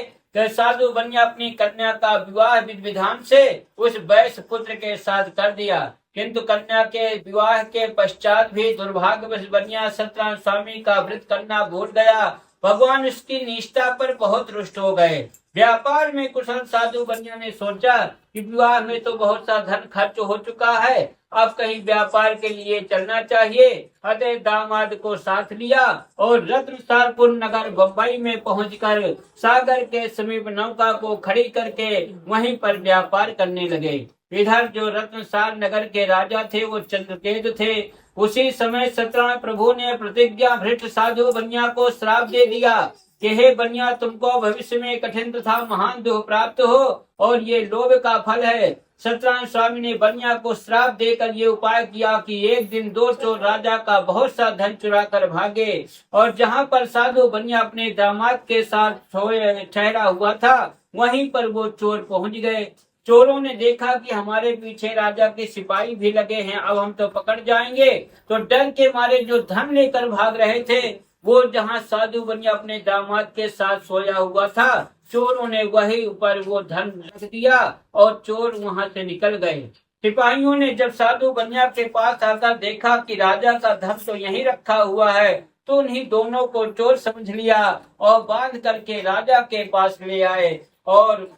साधु बनिया अपनी कन्या का विवाह विधि विधान से उस वैश्य पुत्र के साथ कर दिया। किंतु कन्या के विवाह के पश्चात भी दुर्भाग्यवश बनिया सत्यनारायण स्वामी का व्रत करना भूल गया। भगवान उसकी निष्ठा पर बहुत रुष्ट हो गए। व्यापार में कुशल साधु बनिया ने सोचा कि विवाह में तो बहुत सा धन खर्च हो चुका है, अब कहीं व्यापार के लिए चलना चाहिए। अतः दामाद को साथ लिया और रत्नसारपुर नगर बम्बई में पहुंचकर सागर के समीप नौका को खड़ी करके वहीं पर व्यापार करने लगे। इधर जो रत्नसार नगर के राजा थे वो चंद्रकेतु थे। उसी समय सत्यनारायण प्रभु ने प्रतिज्ञा भ्रष्ट साधु बनिया को श्राप दे दिया कि हे बनिया, तुमको भविष्य में कठिन तथा महान दुख प्राप्त हो और ये लोभ का फल है। सत्यनारायण स्वामी ने बनिया को श्राप देकर ये उपाय किया कि एक दिन 2 चोर राजा का बहुत सा धन चुरा कर भागे और जहाँ पर साधु बनिया अपने दामाद के साथ सोए ठहरा हुआ था वहीं पर वो चोर पहुंच गए। चोरों ने देखा कि हमारे पीछे राजा के सिपाही भी लगे हैं, अब हम तो पकड़ जाएंगे। तो डर के मारे जो धन लेकर भाग रहे थे वो जहाँ साधु बनिया अपने दामाद के साथ सोया हुआ था, चोरों ने वही ऊपर वो धन रख दिया और चोर वहां से निकल गए। सिपाहियों ने जब साधु बनिया के पास आकर देखा कि राजा का धन तो यहीं रखा हुआ है, तो उन्हीं दोनों को चोर समझ लिया और बांध करके राजा के पास ले आए और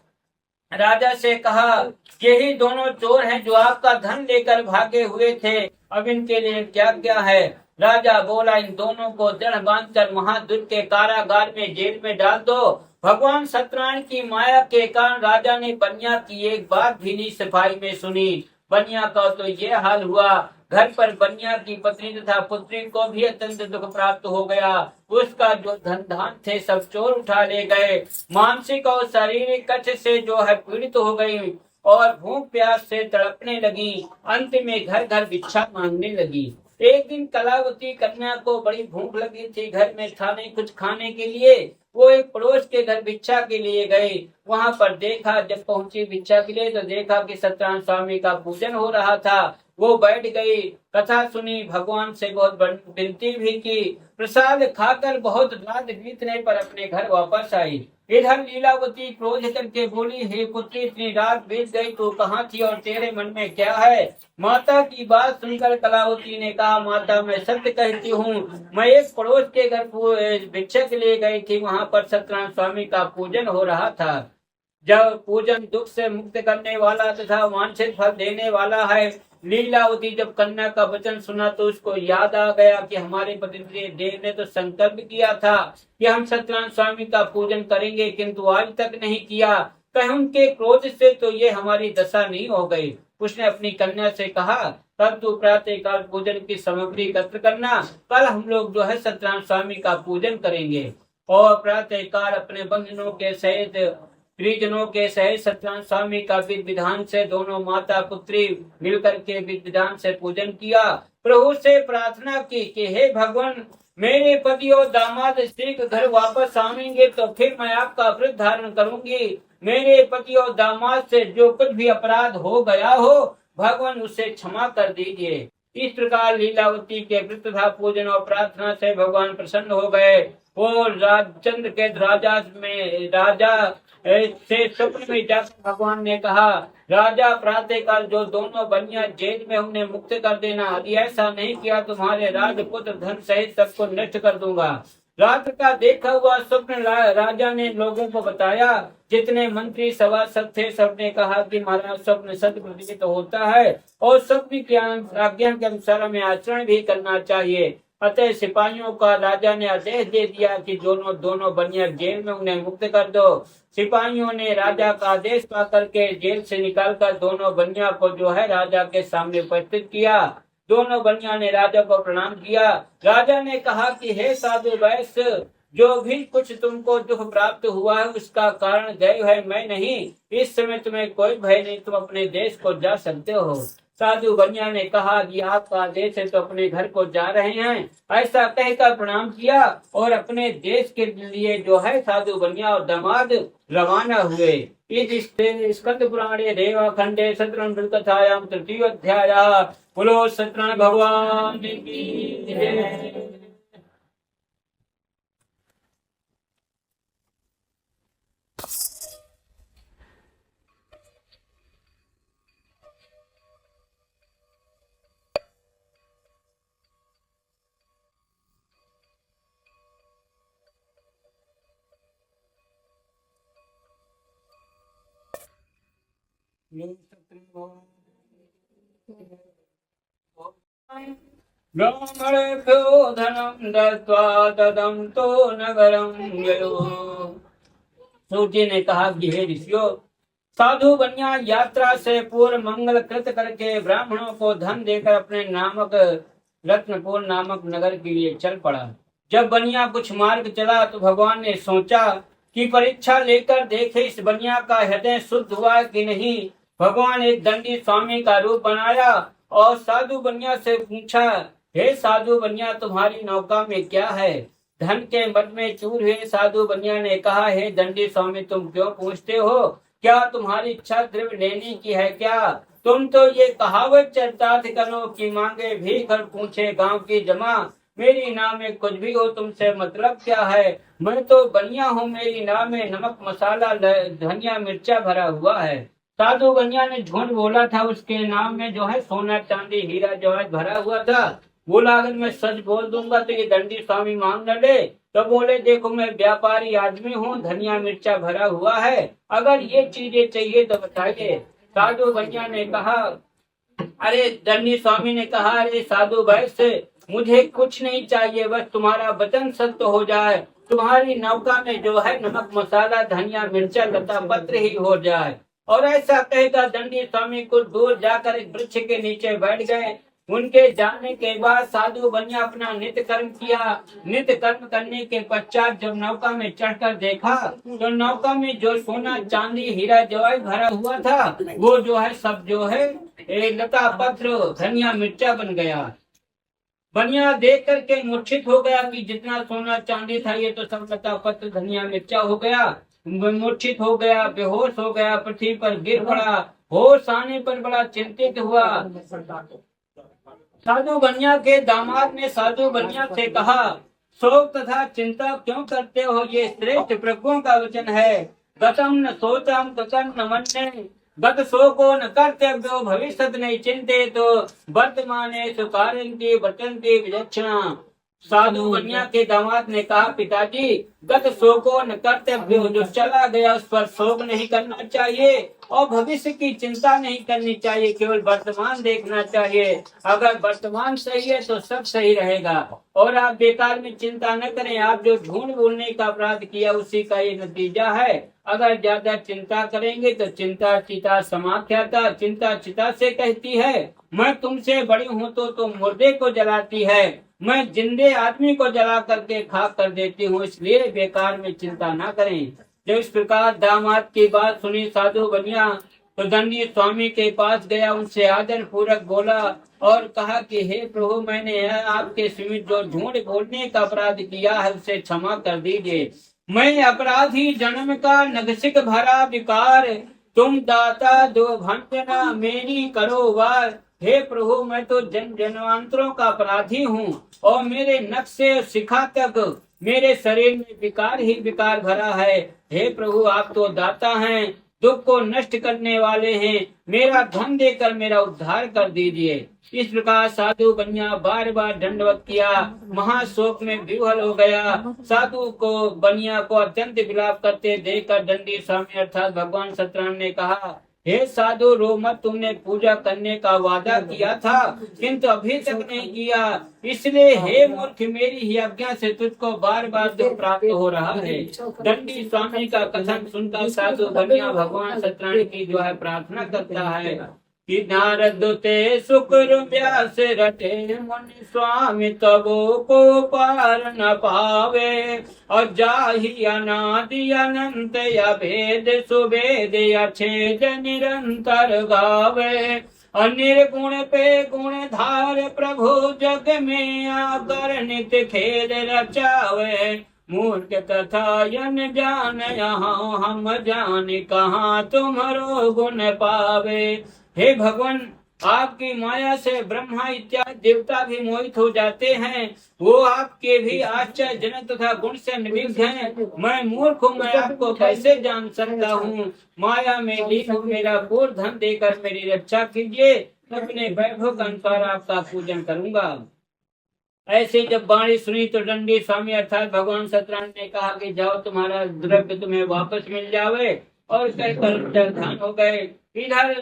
राजा से कहा, यही दोनों चोर हैं जो आपका धन लेकर भागे हुए थे, अब इनके लिए क्या क्या है। राजा बोला, इन दोनों को दृढ़ बांधकर महादुर्ग के कारागार में जेल में डाल दो। भगवान सत्यनारायण की माया के कारण राजा ने बनिया की एक बात भी नहीं सफाई में सुनी। बनिया का तो ये हाल हुआ। घर पर बनिया की पत्नी तथा पुत्री को भी अत्यंत दुख प्राप्त हो गया। उसका जो धन धान थे सब चोर उठा ले गए। मानसिक और शारीरिक कष्ट से जो है पीड़ित हो गई और भूख प्यास से तड़पने लगी। अंत में घर घर भिक्षा मांगने लगी। एक दिन कलावती कन्या को बड़ी भूख लगी थी, घर में था नहीं कुछ खाने के लिए। वो एक पड़ोस के घर भिक्षा के लिए गए। वहां पर देखा, जब पहुंची भिक्षा के लिए तो देखा कि सत्यनारायण स्वामी का पूजन हो रहा था। वो बैठ गई, कथा सुनी, भगवान से बहुत विनती भी की। प्रसाद खाकर बहुत रात बीतने पर अपने घर वापस आई। इधर लीलावती क्रोध करके बोली, हे पुत्री, इतनी रात बीत गई तो कहाँ थी और तेरे मन में क्या है? माता की बात सुनकर कलावती ने कहा, माता मैं सत्य कहती हूँ, मैं एक पड़ोस के घर भिक्षा के लिए गई थी। वहाँ पर सत्यनारायण स्वामी का पूजन हो रहा था। जब पूजन दुख से मुक्त करने वाला तथा वांछित फल देने वाला है, लीलावती जब कन्या का वचन सुना तो उसको याद आ गया कि हमारे पतिदेव देव ने तो संकल्प किया था कि हम सत्यनारायण स्वामी का पूजन करेंगे, किंतु आज तक नहीं किया। कहीं उनके क्रोध से तो ये हमारी दशा नहीं हो गई। उसने अपनी कन्या से कहा, कल तू प्रातः काल पूजन की सामग्री एकत्र करना, कल हम लोग जो है सत्यनारायण स्वामी का पूजन करेंगे। और प्रातः काल अपने बंधनों के सहित परिजनों के सहित सत्यनारायण स्वामी का विधि विधान से दोनों माता पुत्री मिलकर के विधि विधान से पूजन किया। प्रभु से प्रार्थना की कि हे भगवान, मेरे पति और दामाद शीघ्र घर वापस आएंगे तो फिर मैं आपका व्रत धारण करूंगी। मेरे पति और दामाद से जो कुछ भी अपराध हो गया हो, भगवान उसे क्षमा कर दीजिए। इस प्रकार लीलावती के व्रत तथा पूजन और प्रार्थना से भगवान प्रसन्न हो गए। और राजचंद्र के राजा से स्वप्न में जाकर भगवान ने कहा, राजा प्रातः काल जो दोनों बनिया जेल में उन्हें मुक्त कर देना, यदि ऐसा नहीं किया तुम्हारे राजपुत्र धन सहित सबको नष्ट कर दूंगा। रात का देखा हुआ स्वप्न राजा ने लोगों को बताया। जितने मंत्री सभासद थे सबने कहा कि महाराज स्वप्न सत्य प्रतीत होता है और स्वप्न की आज्ञा के अनुसार हमें आचरण भी करना चाहिए। अतः सिपाहियों का राजा ने आदेश दे दिया कि दोनों बनिया जेल में उन्हें मुक्त कर दो। सिपाहियों ने राजा का आदेश पा करके जेल से निकालकर दोनों बनिया को जो है राजा के सामने उपस्थित किया। दोनों बनिया ने राजा को प्रणाम किया। राजा ने कहा कि हे साधु वैश्य, जो भी कुछ तुमको दुख प्राप्त हुआ है उसका कारण दैव है, मैं नहीं। इस समय तुम्हें कोई भय नहीं, तुम अपने देश को जा सकते हो। साधु बनिया ने कहा कि आपका आदेश है तो अपने घर को जा रहे हैं। ऐसा कहकर प्रणाम किया और अपने देश के लिए जो है साधु बनिया और दामाद रवाना हुए। इस स्कंद पुराणे देवाखंडे सत्यनारायण कथायाम तृतीय अध्याय। बोलो सत्यनारायण भगवान की जय। ब्राह्मणेभ्यो धनं दत्त्वा ददं तो नगरं ययो। सूर्य ने कहा कि हे ऋषियों, साधु बनिया यात्रा से पूर्व मंगल कृत करके ब्राह्मणों को धन देकर अपने नामक रत्नपुर नामक नगर के लिए चल पड़ा। जब बनिया कुछ मार्ग चला तो भगवान ने सोचा कि परीक्षा लेकर देखे इस बनिया का हृदय शुद्ध हुआ कि नहीं। भगवान एक दंडी स्वामी का रूप बनाया और साधु बनिया से पूछा, हे साधु बनिया, तुम्हारी नौका में क्या है? धन के मद में चूर हुए साधु बनिया ने कहा, हे दंडी स्वामी, तुम क्यों पूछते हो? क्या तुम्हारी इच्छा द्रव्य लेने की है क्या? तुम तो ये कहावत चरितार्थ करो कि मांगे भीख और पूछे गांव की जमा। मेरी नाव में कुछ भी हो, तुमसे मतलब क्या है? मैं तो बनिया हूँ, मेरी नाव में नमक मसाला धनिया मिर्चा भरा हुआ है। साधु बनिया ने झूठ बोला था, उसके नाम में जो है सोना चांदी हीरा जवाहर भरा हुआ था। बोला अगर मैं सच बोल दूंगा तो ये दंडी स्वामी मांग न ले। तो बोले देखो मैं व्यापारी आदमी हूँ, धनिया मिर्चा भरा हुआ है, अगर ये चीजें चाहिए तो बताइए। साधु बनिया ने कहा, अरे दंडी स्वामी ने कहा, अरे साधु वैश्य, मुझे कुछ नहीं चाहिए, बस तुम्हारा वचन सत्य हो जाए, तुम्हारी नौका में जो है नमक मसाला धनिया मिर्चा लता पत्र ही हो जाए। और ऐसा कहकर दंडी स्वामी कुछ दूर जाकर एक वृक्ष के नीचे बैठ गए। उनके जाने के बाद साधु बनिया अपना नित्य कर्म किया। नित्य कर्म करने के पश्चात जब नौका में चढ़कर देखा तो नौका में जो सोना चांदी हीरा जवाहर भरा हुआ था वो जो है सब जो है लता पत्र धनिया मिर्चा बन गया। बनिया देख करके मूर्छित हो गया कि जितना सोना चांदी था ये तो सब लता पत्र धनिया मिर्चा हो गया। मूर्छित हो गया, बेहोश हो गया, पृथ्वी पर गिर पड़ा। होश आने पर बड़ा चिंतित हुआ। साधु बनिया के दामाद ने साधु बनिया से कहा, शोक तथा चिंता क्यों करते हो? ये श्रेष्ठ प्रभुओं का वचन है। गतम न सोचम गतम न मन्ये, गत शोको न कर्तव्यो भविष्यत नहीं चिंते तो वर्तमाने सुकारंती वर्तन्ते विलक्षणा। साधु कन्या के दामाद ने कहा, पिताजी गत शोको न कर्तव्यो, जो चला गया उस पर शोक नहीं करना चाहिए और भविष्य की चिंता नहीं करनी चाहिए, केवल वर्तमान देखना चाहिए। अगर वर्तमान सही है तो सब सही रहेगा और आप बेकार में चिंता न करें। आप जो झूठ बोलने का अपराध किया उसी का ये नतीजा है। अगर ज्यादा चिंता करेंगे तो चिंता चिता समाख्याता, चिंता चिता से कहती है मैं तुमसे बड़ी हूँ तो तुम मुर्दे को जलाती है, मैं जिंदे आदमी को जला करके खाक कर देती हूँ, इसलिए बेकार में चिंता ना करें। जब इस प्रकार दामाद की बात सुनी साधु बनिया तो दंडी स्वामी के पास गया, उनसे आदर पूर्वक बोला और कहा कि हे प्रभु, मैंने आपके समीप जो झूठ बोलने का अपराध किया है उसे क्षमा कर दीजिए। मैं अपराधी जन्म का नगसिक भरा विकार, तुम दाता दो भंजना मेरी करो वार। हे प्रभु, मैं तो जन्मांतरों का अपराधी हूँ और मेरे नख से शिखा तक मेरे शरीर में विकार ही विकार भरा है। हे प्रभु, आप तो दाता हैं, दुख को नष्ट करने वाले हैं, मेरा धन देकर मेरा उद्धार कर दीजिए। इस प्रकार साधु बनिया बार बार दंडवत किया, महाशोक में विह्वल हो गया। साधु को बनिया को अत्यंत विलाप करते देखकर दंडी स्वामी अर्थात भगवान सत्यनारायण ने कहा, हे साधु रो मत, तुमने पूजा करने का वादा किया था किंतु अभी तक नहीं किया, इसलिए हे मूर्ख, मेरी ही आज्ञा से तुझको बार बार दुख प्राप्त हो रहा है। दंडी स्वामी का कथन सुनकर साधु बनिया भगवान सत्यनारायण की जो है प्रार्थना करता है कि नारद ते शुक्र व्यास रटे मुनि स्वामी तबो को पार न पावे, और जाहि अनादि अनंत अभेद सुभेद अछेद निरंतर गावे। निर्गुण पे गुण धार प्रभु जग में आकर नित खेद रचावे। मूर्ख तथा यन जान यहाँ हम जान कहाँ तुम्हारो गुण पावे। हे भगवान, आपकी माया से ब्रह्मा इत्यादि देवता भी मोहित हो जाते हैं, वो आपके भी आश्चर्य जनक तथा गुण से निर्विघ्न हैं। मैं मूर्ख हूँ, मैं आपको कैसे जान सकता हूँ। माया में लीन हूँ, मेरा पूर्ण धन देकर मेरी रक्षा कीजिए, अपने वैभव के अनुसार आपका पूजन करूंगा। ऐसे जब वाणी सुनी तो दंडी स्वामी अर्थात भगवान सत्यनारायण ने कहा कि जाओ, तुम्हारा द्रव्य तुम्हें वापस मिल जावे, और कहकर धन हो गए। इधर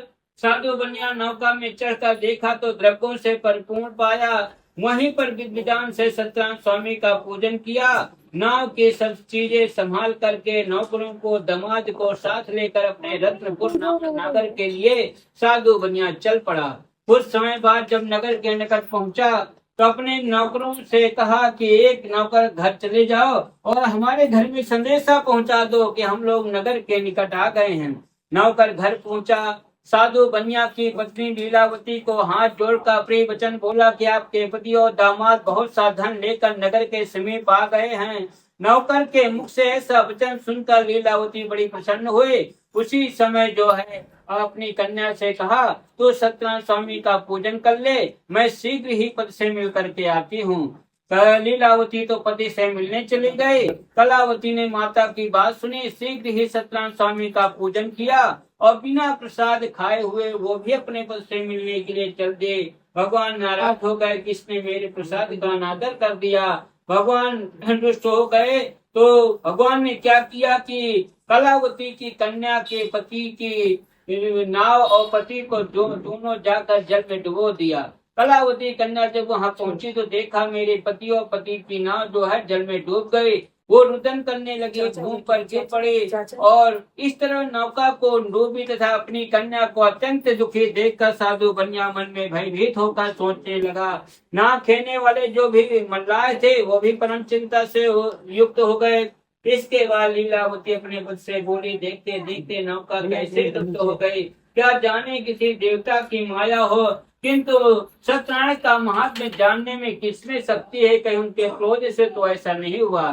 साधु बनिया नौका में चढ़कर देखा तो द्रव्यों से परिपूर्ण पाया। वहीं पर विधान से सत्यनारायण स्वामी का पूजन किया। नाव की सब चीजें संभाल करके नौकरों को दमाद को साथ लेकर अपने रत्नपुर नगर के लिए साधु बनिया चल पड़ा। कुछ समय बाद जब नगर के निकट पहुंचा तो अपने नौकरों से कहा कि एक नौकर घर चले जाओ और हमारे घर में संदेशा पहुंचा दो कि हम लोग नगर के निकट आ गए हैं। नौकर घर पहुंचा, साधु बनिया की पत्नी लीलावती को हाथ जोड़कर प्रिय वचन बोला कि आपके पति और दामाद बहुत सा धन लेकर नगर के समीप आ गए हैं। नौकर के मुख से ऐसा वचन सुनकर लीलावती बड़ी प्रसन्न हुई। उसी समय जो है अपनी कन्या से कहा, तो सत्यनारायण स्वामी का पूजन कर ले, मैं शीघ्र ही पति से मिल करके आती हूँ। लीलावती तो पति से मिलने चली गई। कलावती ने माता की बात सुनी, शीघ्र ही सत्यनारायण स्वामी का पूजन किया और बिना प्रसाद खाए हुए वो भी अपने पति से मिलने के लिए चल दिए। भगवान नाराज हो गए, किसने मेरे प्रसाद का अनादर कर दिया। भगवान रुष्ट हो गए तो भगवान ने क्या किया कि कलावती की कन्या के पति की नाव और पति को दोनों जाकर जल में डुबो दिया। कलावती कन्या जब वहां पहुंची तो देखा मेरे पति और पति की नाव जो है जल में डूब गई। वो रुदन करने लगे, भूमि पर गिर पड़े और इस तरह नौका को डूबी तथा अपनी कन्या को अत्यंत दुखी देखकर साधु बनिया मन में भयभीत होकर सोचने लगा। ना खेने वाले जो भी मल्लाह थे वो भी परम चिंता से युक्त हो गए। इसके बाद लीलावती अपने पति से बोली, देखते देखते नौका कैसे लुप्त हो गई। क्या जाने किसी देवता की माया हो, किंतु सत्यनारायण का महात्म्य जानने में किसमें शक्ति है, कहीं उनके क्रोध से तो ऐसा नहीं हुआ।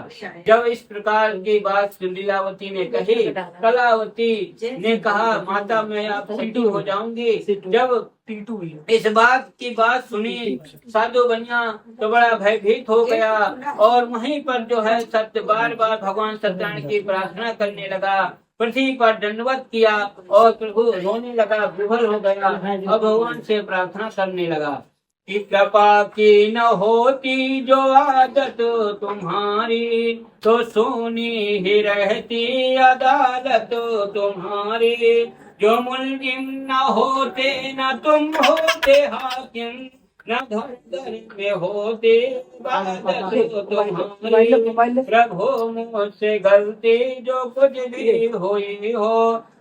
जब इस प्रकार की बात लीलावती ने कही, कलावती ने कहा माता मैं आप सीटी हो जाऊंगी। जब इस बात की बात सुनी साधु बनिया तो बड़ा भयभीत हो गया और वहीं पर जो है सत्य बार बार भगवान सत्यनारायण की प्रार्थना करने लगा, पृथ्वी पर दंडवत किया और प्रभु रोने लगा, विभल हो गया और भगवान से प्रार्थना करने लगा कि कृपा की न होती जो आदत तुम्हारी, तो सोनी ही रहती अदालत तुम्हारी। जो मुल्जिम न होते न तुम होते हाकिम, न धन में होते तुम्हारी। प्रभु मुझसे गलती जो कुछ भी हुई हो,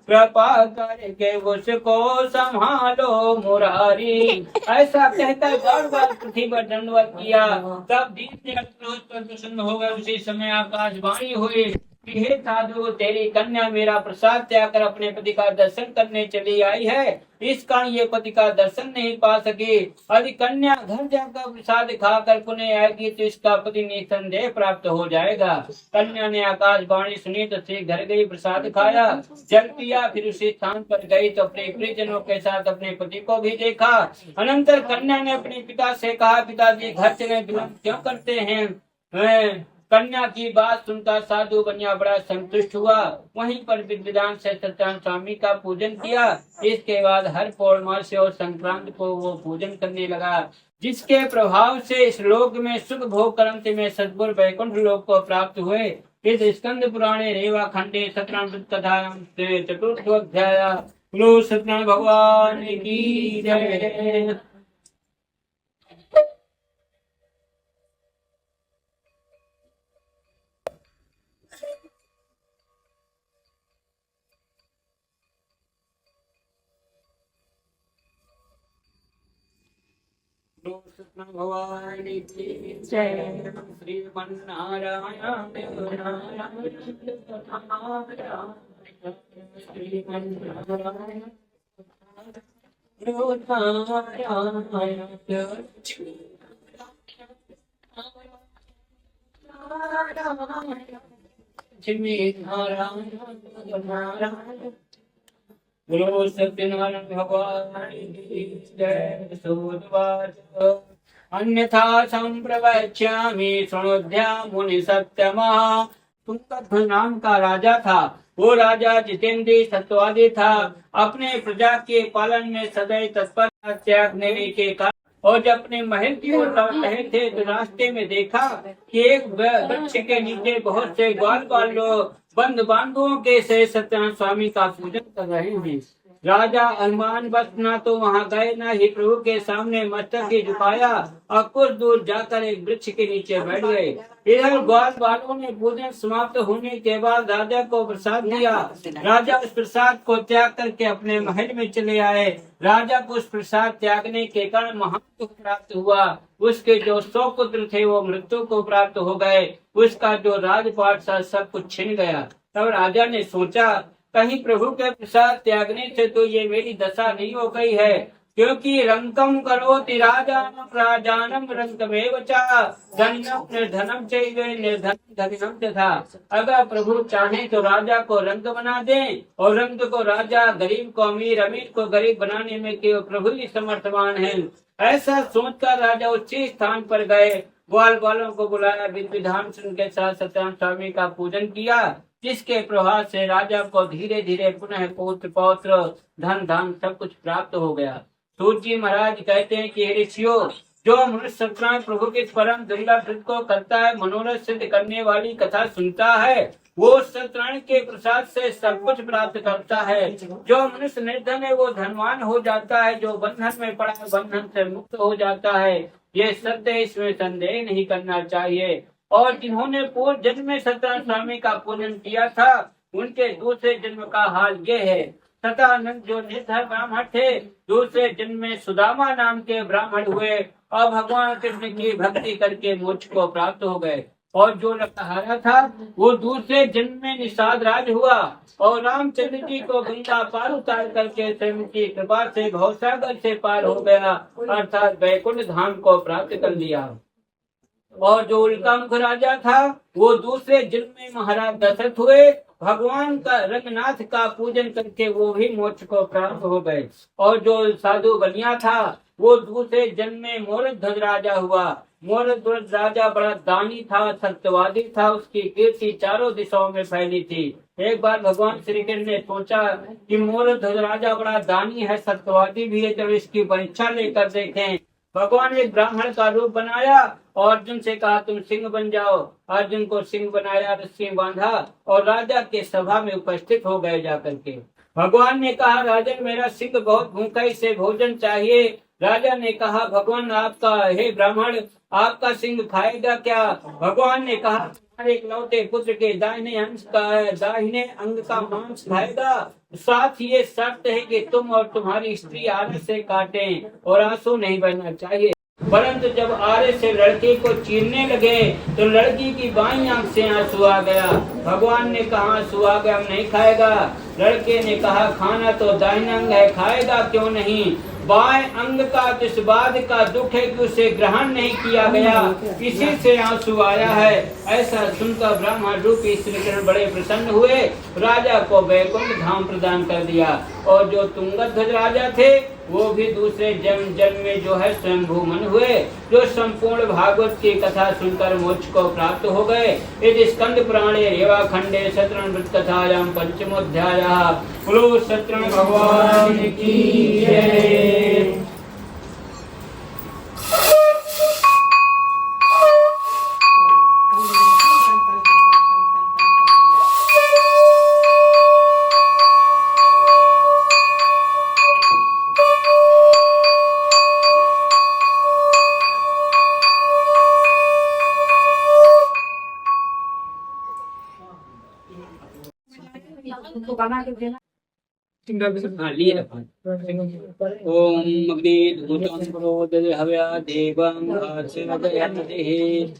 कृपा करके उसको संभालो मुरारी। ऐसा कहकर बार बार पृथ्वी पर दंडवत किया। तब दीन क्रोध पर प्रसन्न हो गए। उसी समय आकाशवाणी हुई, हे साधु तेरी कन्या मेरा प्रसाद त्याग कर अपने पति का दर्शन करने चली आई है, इस कारण ये पति का दर्शन नहीं पा सकी। यदि कन्या घर जाकर प्रसाद खाकर पुनः आएगी तो इसका पति निसंदेह प्राप्त हो जाएगा। कन्या ने आकाशवाणी सुनी तो श्री घर गई, प्रसाद खाया, जल पिया, फिर उसी स्थान पर गई तो अपने प्रियजनों के साथ अपने पति को भी देखा। अनंतर कन्या ने अपने पिता से कहा, पिताजी घर चले, विलंब क्यों करते हैं। कन्या की बात सुनकर साधु बनिया बड़ा संतुष्ट हुआ। वहीं पर विधान से सत्यनारायण स्वामी का पूजन किया। इसके बाद हर पौर्णमासी और संक्रांति को वो पूजन करने लगा, जिसके प्रभाव से इस लोक में सुख भोग कर अंत में सद्गुरु वैकुंठ लोक को प्राप्त हुए। इस स्कंद पुराणे रेवा खंडे सत्यनारायण कथा चतुर्थोध्याय। बोलो सत्यनारायण भगवान की जय। भगवान की जय। श्रीमन्नारायण बोलो सत्यनारायण भगवान की जय। सूतवाच अन्यथा संप्रवक्ष्यामि शृणुध्या मुनि सत्यमा। तुंगभद्र नाम का राजा था। वो राजा जितेंद्रिय सत्वादी था। अपने प्रजा के पालन में सदैव तत्पर, त्यागने के कारण और जब अपने महल की ओर लौट रहे थे तो रास्ते में देखा कि एक वृक्ष के नीचे बहुत से ग्वाल बाल लोग बंद बांधुओं के से सत्यनारायण स्वामी का पूजन कर रहे हैं। राजा अनुमान बस न तो वहां गए न ही प्रभु के सामने मस्तक ही झुकाया और कुछ दूर जाकर एक वृक्ष के नीचे बैठ गए। इधर ग्वाल बालों ने पूजन समाप्त होने के बाद राजा को प्रसाद दिया। राजा उस प्रसाद को त्याग करके अपने महल में चले आए। राजा को उस प्रसाद त्यागने के कारण महान दुख प्राप्त हुआ। उसके जो 100 पुत्र थे वो मृत्यु को प्राप्त हो गए। उसका जो राजपाट था सब कुछ छिन गया। तब राजा ने सोचा कहीं प्रभु के प्रसाद त्यागने से तो ये मेरी दशा नहीं हो गई है, क्योंकि रंकम करोति राजानम राजानम रंकमेव च धनिनम निर्धनम चैव निर्धनम धनिनम तथा। अगर प्रभु चाहे तो राजा को रंक बना दें और रंक को राजा, गरीब को अमीर, अमीर को गरीब बनाने में केवल प्रभु ही समर्थवान है। ऐसा सोचकर राजा उच्च स्थान पर गए। ग्वाल बालों को बुलाया, विधि विधान के साथ सत्यनारायण स्वामी का पूजन किया, जिसके प्रभाव से राजा को धीरे धीरे पुनः पुत्र पौत्र धन धान सब कुछ प्राप्त हो गया। सूत जी महाराज कहते हैं कि ऋषियों, जो मनुष्य सत्यनारायण प्रभु के परम दुर्लभ कृत को करता है, मनोरथ सिद्ध करने वाली कथा सुनता है, वो सत्यनारायण के प्रसाद से सब कुछ प्राप्त करता है। जो मनुष्य निर्धन है वो धनवान हो जाता है, जो बंधन में पड़ा है बंधन से मुक्त हो जाता है। ये सत्य, इसमें संदेह नहीं करना चाहिए। और जिन्होंने पूर्व जन्म में सत्यनारायण स्वामी का पूजन किया था, उनके दूसरे जन्म का हाल ये है। सतानंद जो निर्धन ब्राह्मण थे, दूसरे जन्म में सुदामा नाम के ब्राह्मण हुए और भगवान कृष्ण की भक्ति करके मोक्ष को प्राप्त हो गए। और जो लकड़हारा था वो दूसरे जन्म में निषाद राज हुआ और रामचंद्र जी को गंगा पार उतार करके स्वयं की कृपा से भवसागर से पार हो गया, अर्थात वैकुंठ धाम को प्राप्त कर लिया। और जो उल्कामुख राजा था वो दूसरे जन्म में महाराज दशरथ हुए, भगवान का रंगनाथ का पूजन करके वो भी मोक्ष को प्राप्त हो गए। और जो साधु बनिया था वो दूसरे जन्म में मोरध्वज राजा हुआ। मोरध्वज राजा बड़ा दानी था, सत्यवादी था, उसकी कीर्ति चारों दिशाओं में फैली थी। एक बार भगवान श्री कृष्ण ने सोचा कि मोरध्वज राजा बड़ा दानी है, सत्यवादी भी है, जब इसकी परीक्षा लेकर देखें। भगवान ने ब्राह्मण का रूप बनाया और अर्जुन से कहा तुम सिंह बन जाओ। अर्जुन को सिंह बनाया, रस्सी बांधा और राजा के सभा में उपस्थित हो गए जाकर के। भगवान ने कहा राजन मेरा सिंह बहुत भूखा, इसे भोजन चाहिए। राजा ने कहा भगवान आपका, हे ब्राह्मण आपका सिंह खाएगा क्या? भगवान ने कहा तुम्हारे इकलौते पुत्र के दाहिने अंश का दाहिने अंग का मांस खाएगा, साथ ये शर्त है कि तुम और तुम्हारी स्त्री आरे से काटें और आंसू नहीं बहना चाहिए। परंतु जब आरे से लड़के को चीरने लगे तो लड़की की बाईं आंख से आंसू आ गया। भगवान ने कहा आंसू आ गया, नहीं खाएगा। लड़के ने कहा खाना तो दाहिना अंग है, खाएगा क्यों नहीं? बाएं अंग का जिस बात का दुख है कि उसे ग्रहण नहीं किया गया, इसी से आंसू आया है। ऐसा सुनकर ब्राह्मण रूपी श्री कृष्ण बड़े प्रसन्न हुए, राजा को वैकुंठ धाम प्रदान कर दिया। और जो तुंगध्वज राजा थे वो भी दूसरे जन्म में जो है स्वयंभू मन हुए, जो संपूर्ण भागवत की कथा सुनकर मोक्ष को प्राप्त हो गए। इस स्कंद पुराणे रेवा खंडे शतृणवृत कथायाम पंचमोध्यायः। बोलो शतृण भगवान की जय। हाँ, लिए रखो। ओम अग्निर्भूतं प्रोदय हव्या देवं आचमदयन्तिः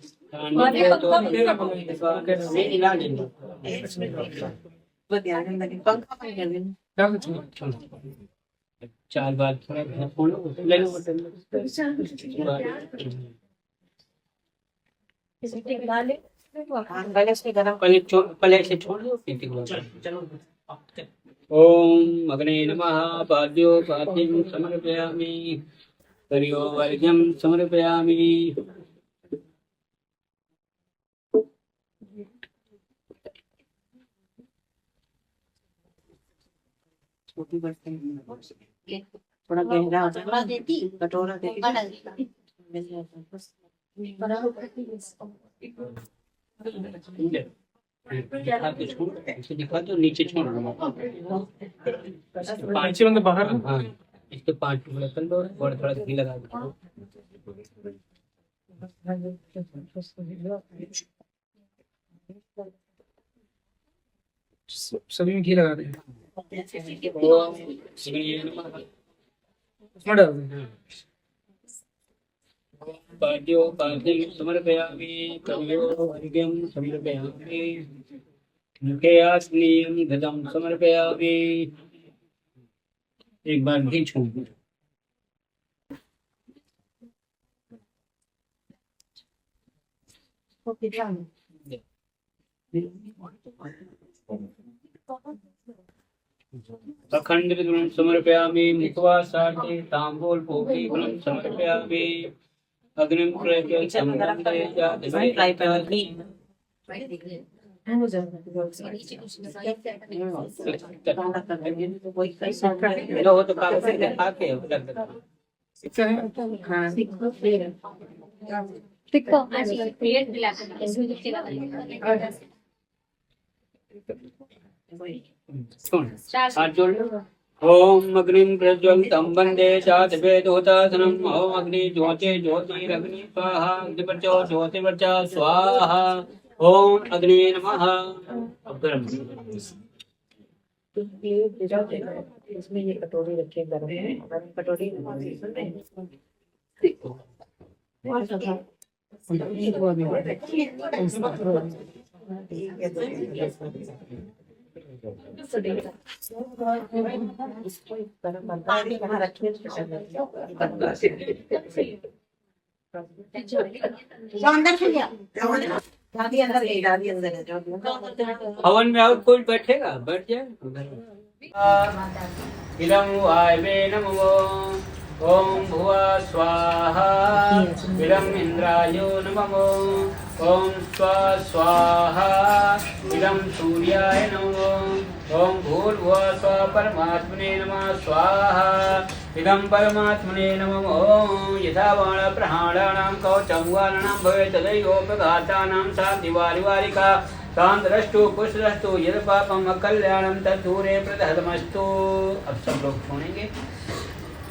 चार बार थोड़ा छोड़ो, ले लो पहले से छोड़ दो। ओम अग्ने नमः। पाद्यो पाद्यं समर्पयामि, हरियो वर्घ्यं समर्पयामि। थोड़ा गहरा हो जाए, कटोरा देती दिखा दो, नीचे छोड़ दो। पांच बंद बाहर। हाँ, इसके 5 टुकड़े कर दो और थोड़ा घी लगा दो। सभी में घी लगा दें। पाद्यो पाद्यं समर्पयामि, कवियो वर्घ्यं समर्पयामि, मुखे आस्नीयं घृतं समर्पयामि। एक बार घी छोड़ दो। अखंड गुणं समर्पयामि, मुखवासार्थे तांबूल पोखी गुणं समर्पयामि। अग्निं प्रज्वल संबंधे लो तो कागज से लिखा के रख दो। हाथ जोड़ लो। ओम अग्निं प्रज्वलितं वन्दे जातवेदोतासनम्। ओम अग्नि ज्योति ज्योतिरग्नि स्वाहा, अग्निवर्चो ज्योतिवर्चा स्वाहा। ओम अग्नि नमः। अब गरम इसमें ये कटोरी रखे गरम कटोरी। दादी अंदर गई, दादी अंदर है जो हवन में और कोई बैठेगा, बैठ जाए। इदं वायवे नमो, ओम भुवा स्वाहा। इदं इंद्रायो नमो, ओम स्वा स्वाहा। इदं सूर्याय नमो, ओम भूर्भुवः स्वः परमात्मने नमः स्वाहा। इदं परमात्मने नमः। यथा बाणप्रहाणानां कवचं वाराणां भवेत् तदैवोपघातानां शान्तिवारिवारिका तांद्रष्टु पुष्टु यद पापम अकल्याणम तदूरे प्रदहतमस्तु। अब सब लोग छोड़ेंगे,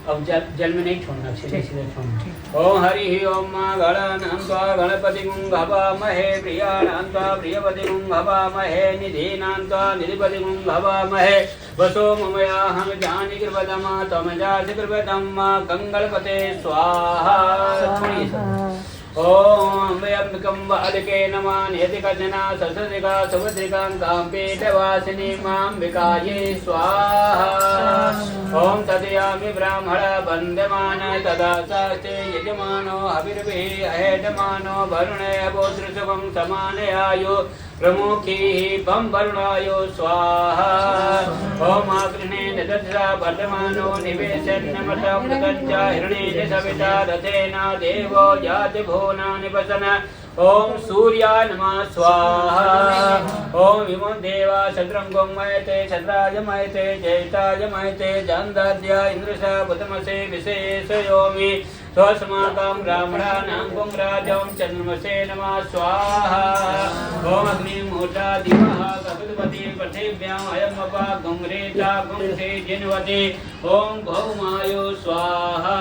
अब जल में नहीं छोड़ना, सीधे सीधे छोड़ना। ओम हरि ओम गणान्त्वा गणपतिं हवामहे, प्रियाणान्त्वा प्रियपतिं हवामहे, निधीनान्त्वा निधिपतिं हवामहे। वसो ममयाहं जानि कृपतमा त्वमजासि कृपतमा गंगणपते स्वाहा। ओम अम्बिकं बालिके नमः। नियति कजना ससदिका सुभद्रिकां काम्पीठवासिनी माम्बिकायै स्वाहा। ओम तदयामि ब्राह्मण वन्द्यमान तदा सास्ते यजमानो हविर्भिः अहेडमानो वरुणे अभोदृशुभं समानयायो प्रमुखी बम वरुणायो स्वाहा। ओम आकृणे ददत्सा वर्धमानो निवेशन्नमृतमृतञ्च हिरण्येन सविता रथेन देवो याति भुवनानि वसन। ओम सूर्याय नमः स्वाहा। ओम इमं देवा शत्रं गोमयते छत्राय मयते जयिताय मयते जानदाद्य इंद्रसा बुतमसे विशेषयोमि स्वस्माकं ब्राह्मणानां पुंराजं चन्द्रमसे नमः स्वाहा। ओम अग्निमूर्ता दिवः कपिलपति पृथिव्याम् अयम् अपा गुंरेता गुंसे जिन्वति। ओम भौमायो स्वाहा।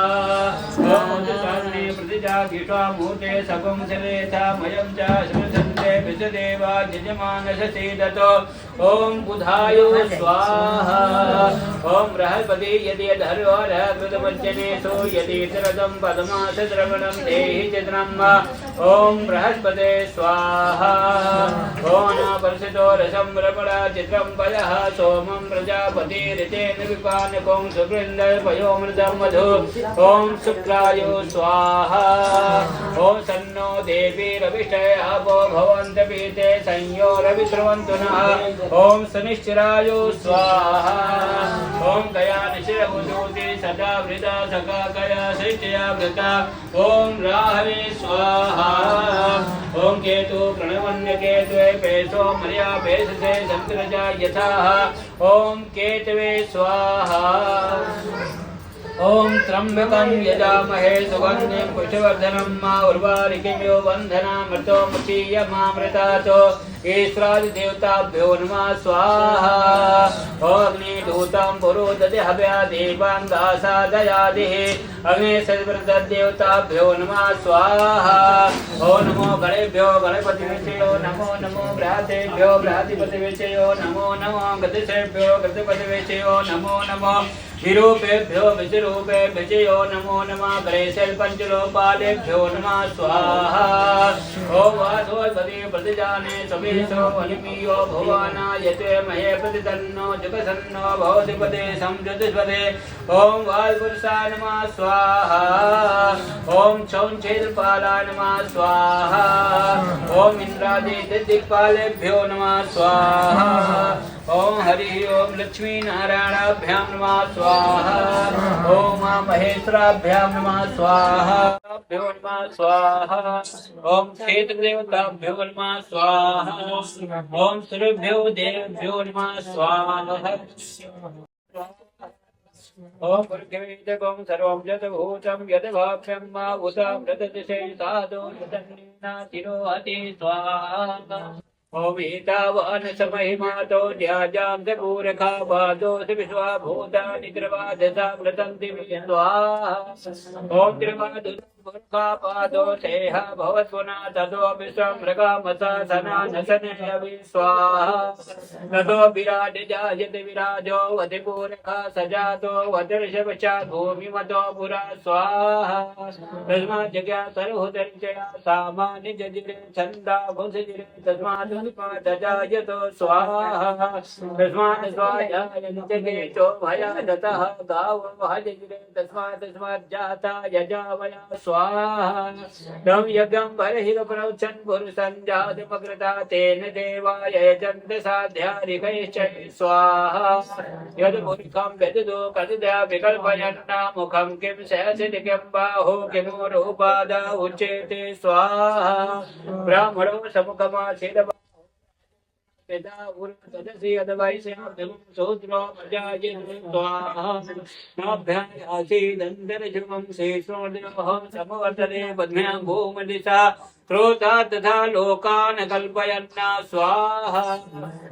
ओम उत्साहने प्रतिजा गीत्वा मूर्ते सगुं शरेथा मयं च श्रुतन्ते विश्वदेवा यजमानशसीदतो। ओम बुधायो स्वाहा। ओम बृहस्पति यदि धर्वः कृतवच्चनेषु यदि तरदं पद्मासद्रवणं देहि चित्रम्। ओम बृहस्पते स्वाहा। ओम अनापर्षितो रसं रमणा चित्रं पयः सोमं प्रजापतिरितेन विपानकं सुवृन्दपयोमृतं मधु। ओम शुक्रायो स्वाहा। ओम सन्नो देवी रविष्टय आपो भवन्त पीते संयो रविस्रवन्तु नः। ओम शनिश्चरायो स्वाहा। ओम गया निशिरभूति सदा वृता सखा गया शैत्यया वृता। ओम राहवे स्वाहा। ओम केतु प्रणवन्य केतवे पेशो मर्या पेशसे शंकरजा यथा। ओम केतवे स्वाहा। ओम त्र्यंबकं यजामहे सुगन्धिं पुष्टिवर्धनं उर्वारुकमिव बन्धनामृतो मुचीयमामृतातो। ईश्वरादि देवताभ्यो नमः स्वाहा। ओम अग्निदूतं पुरोदधि हव्या देवां दासादयादिः। अग्नि सद्व्रत देवताभ्यो नमः स्वाहा। ओम नमो गणेभ्यो गणपतिविषयो नमो नमो भ्रातेभ्यो भ्रातिपतिविषयो नमो नमो गतिसेभ्यो गतिपतिविषयो नमो नमो विरूपेभ्यो विचिरूपे विजयो नमो नमः गणेशेल पंचलोपालेभ्यो नमः स्वाहा। ओम वासोपति प्रतिजाने समेशो वनिमियो भुवना यते महे प्रतितन्नो जुगसन्नो भवतिपदे संजुतिपदे। ओम वायुपुरुषाय नमः स्वाहा। ओम क्षौञ्छेदपालाय नमः स्वाहा। ओम इंद्रादि दिक्पालेभ्यो नमः स्वाहा। ओम हरि ओम लक्ष्मी नारायणाभ्यां नमः स्वाहा। ओम महेश्वराभ्यां नमः स्वाहा। भ्यो नमः स्वाहा। ओम क्षेत्र देवताभ्यो नमः स्वाहा। ओम सूर्यभ्यो देवभ्यो नमः स्वाहा। ओम पुरुषेदकं सर्वं यद्भूतं यद्भाव्यं मा उतं रदतिशे साधु यदन्निना तिरोहति स्वाहा। ओम एतावान् समहिमातो ध्याजां च पूरखा वादोऽसि विश्वा भूतानि त्रिवादशा व्रतन्ति स्वाहा ओम त्रिवादशा पादो सेह भवत्पुना ततो विश्वमृगामसा सनानसनयवि स्वाहा ततो विराट जायते विराजो वधिपूरखा सजातो वधिर्षवचा भूमिमतो पुरा स्वाहा तस्मात् जज्ञा सर्वोदरिचया सामान्य जजिरे छन्दा भुंसजिरे तस्मात् जायतो स्वाहा तस्मात् स्वाहाय चो भया दतः गावो हजजिरे तस्मात् जाता यजावया स्वाहा तम यज्ञं बर्हिः प्रोक्षन् पुरुषं जातमग्रता तेन देवाय यजन्त साध्यारिकैश्च स्वाहा यद् मूर्खं वेदो कदया विकल्पयन्ना मुखं किं सहसिति किं बाहो किमूरोपादा उच्यते स्वाहा ब्राह्मणो समुखमासीद पिता उर्तदसि अदवैश्यं शूद्रो मजाये स्वाहा नाभ्यासीदन्तरजुमं शेषोर्देवः समवर्तते पद्म्यां भूमदिशा क्रोधा तथा लोकान् कल्पयन्ना स्वाहा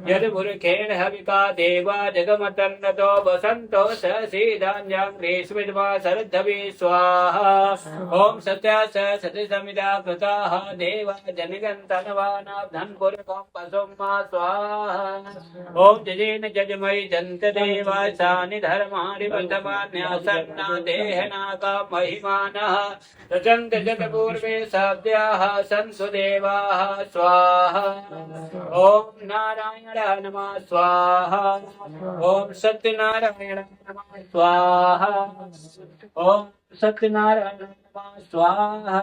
यद् मूर्खेण हविका देवा जगमतन्नतो वसन्तो सहसीदान्यां ग्रीष्मद्वा शरद्धवि स्वाहा ॐ सत्या सति समिदा कृताः देवा जनगन्तनवानाब्धन् पुरकं पशुं मा स्वाहा ॐ जजेन जजमयि जन्त देवा सानि धर्माणि बन्धमान्यासन्ना देहनाका महिमानः रचन्त जगपूर्वे सद्याः सन्तु देवाः स्वाहा ॐ नारायणाय नमः स्वाहा ॐ सत्यनारायण नमः स्वाहा ॐ सत्यनारायण नमः स्वाहा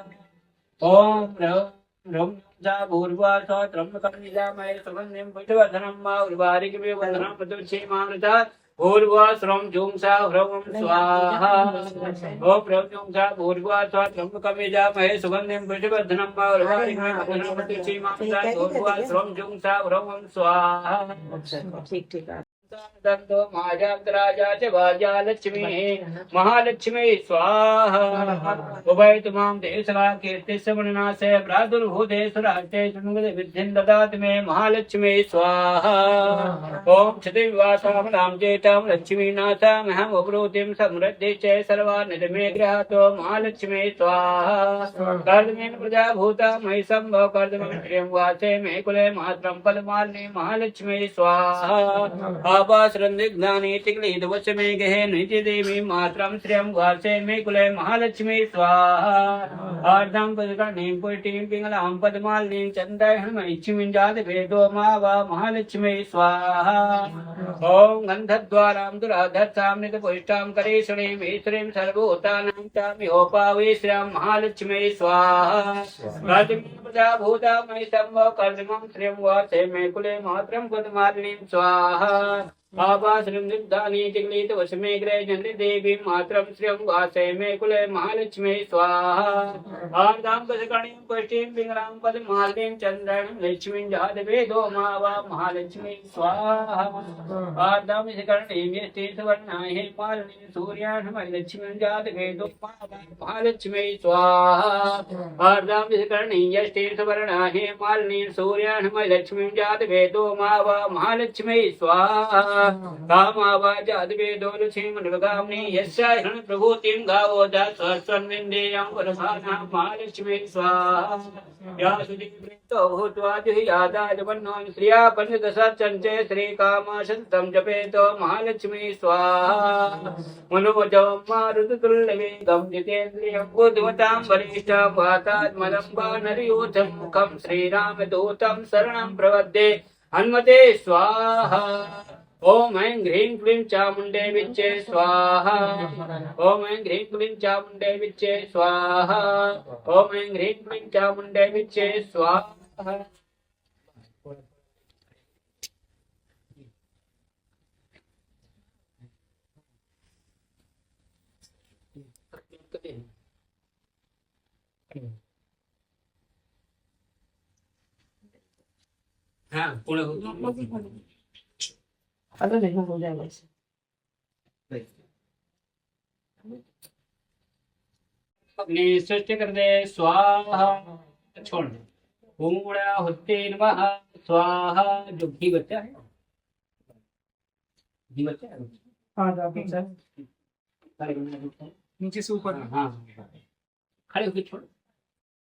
ॐ ह्रौं जा भूर्वा स्तोत्रं कन्निजामय सुगन्धिं पुष्पवर्धनं मा उर्वारिकमेव वन्दनं प्रतुच्छेमामृता भूर्वा श्रम जुंसा ह्रवं स्वाहा ओम ह्रवं जुंसा भूर्वा स्वा त्र्यंबकमेजा महे सुगन्धिं पुष्पवर्धनं मा उर्वारिकमेव वन्दनं प्रतुच्छेमामृता भूर्वा श्रम जुंसा ह्रवं स्वाहा ठीक ठीक दंतो महाजातराजा च वाजा लक्ष्मी महालक्ष्मी स्वाहा उभयतु मां देशला कीर्ति समनासे प्रादुर्भूते सुराते सुनुगते विद्धिं ददातु मे महालक्ष्मी स्वाहा ओम क्षतिवासामनां चेतां लक्ष्मीनाथामहम् उपरूतिं समृद्धि च सर्वान्निधमे गृहातो महालक्ष्मी स्वाहा कर्दमेन प्रजाभूता मयि सम्भव कर्दमेन प्रियं वासे मे कुले मात्रं पदमालिनी महालक्ष्मी स्वाहा आपाश्रन्दिग्धानि तिक्लीदवच मे गहे नित्य देवी मात्रं श्रियं वासे मे कुले महालक्ष्मी स्वाहा आर्धं पदकर्णीं पुष्टिं पिङ्गलां पद्मालिनीं चन्द्रहणमयिच्छिमिं जातभेदो मा वा महालक्ष्मी स्वाहा ॐ गन्धद्वारां दुराधत्सां नितपुष्टां करेशणीं ईश्वरीं सर्वभूतानां तामिहोपावे श्रियं महालक्ष्मी स्वाहा प्रजाभूता मयि सम्भव कर्दमं श्रियं वासे मे कुले मात्रं पद्मालिनीं स्वाहा आपाश्रन्दिग्धानि तिक्लीदवशमे गृहे जन्ति देवीं मात्रं श्रियं वासे मे कुले महालक्ष्मी स्वाहा आर्दां पदकर्णीं पुष्टिं पिङ्गलां पद्मालिनीं चन्द्राणीं लक्ष्मीं जातवेदो मा वा महालक्ष्मी स्वाहा आर्दां पदकर्णीं यष्टिं सुवर्णाय मालिनीं सूर्याणमयि लक्ष्मीं जातवेदो मा वा महालक्ष्मी स्वाहा आर्दां पदकर्णीं यष्टिं सुवर्णाय मालिनीं सूर्याणमयि लक्ष्मीं जातवेदो मा वा महालक्ष्मी स्वाहा कामावाजाद्वेदो लक्ष्मीमनुगामिनी यस्याहं प्रभूतिं गावो दास्वस्वन्विन्देयं वरभानां महालक्ष्मी स्वाहा या सुदीप्तो भूत्वा जुहियादाजवन्नो श्रिया पञ्चदशचञ्चे श्रीकामाशन्तं जपेतो महालक्ष्मी स्वाहा मनोजवं मारुततुल्यवेगं जितेन्द्रियं बुद्धिमतां वरिष्ठं वातात्मनं वानरयूथं मुखं श्रीरामदूतं शरणं प्रपद्ये हनुमते स्वाहा ओम ऐं ह्रीं क्लीं चामुण्डे विच्चे स्वाहा ओम ऐं ह्रीं क्लीं चामुण्डे विच्चे स्वाहा ओम ऐं ह्रीं क्लीं चामुण्डे विच्चे स्वाहा हाँ पूर्ण अरे नहीं हो जाएगा इससे अपनी सृष्टि कर दे स्वाहा छोड़ दे पूर्णाहुति नमः स्वाहा। जो घी बचा है, घी बचा है, नीचे से ऊपर। हाँ खड़े होके छोड़।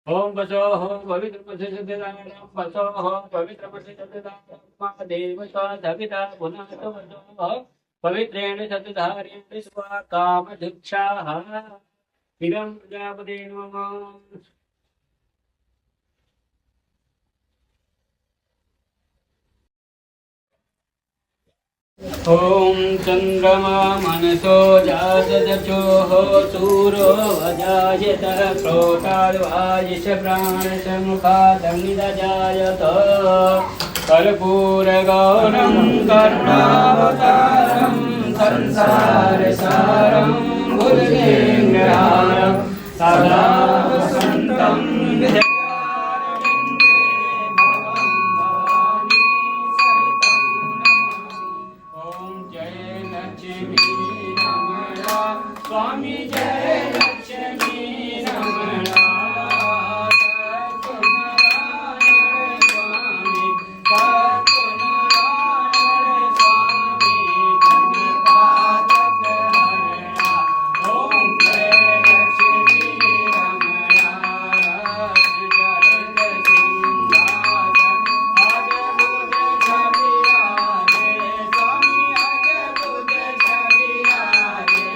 ओम बसो हो पवित्र मसे सत्यनारायण बसो हो पवित्र मसे सत्यनारायण देव स्वाधविता पुनः तो बसो हो पवित्रेण सत्यधारेण स्वा काम दीक्षाः इदं प्रजापते नमः। ओम चंद्रमा मनसो जातचक्षुः सूरो वजायत प्रोताद्वायिष प्राणसमुखादग्निदजायत कर्पूरगौरं करुणावतारं संसारसारं भुजगेन्द्रहारं सदा वसन्तं स्वामी जय लक्ष्मी रमणा सत्यनारायण स्वामी सत्यनारायण स्वामी धन्यपादक हरणा। ओम जय लक्ष्मी रमणा जगत सिंहासन अद्भुत छविराजे स्वामी अद्भुत छविराजे।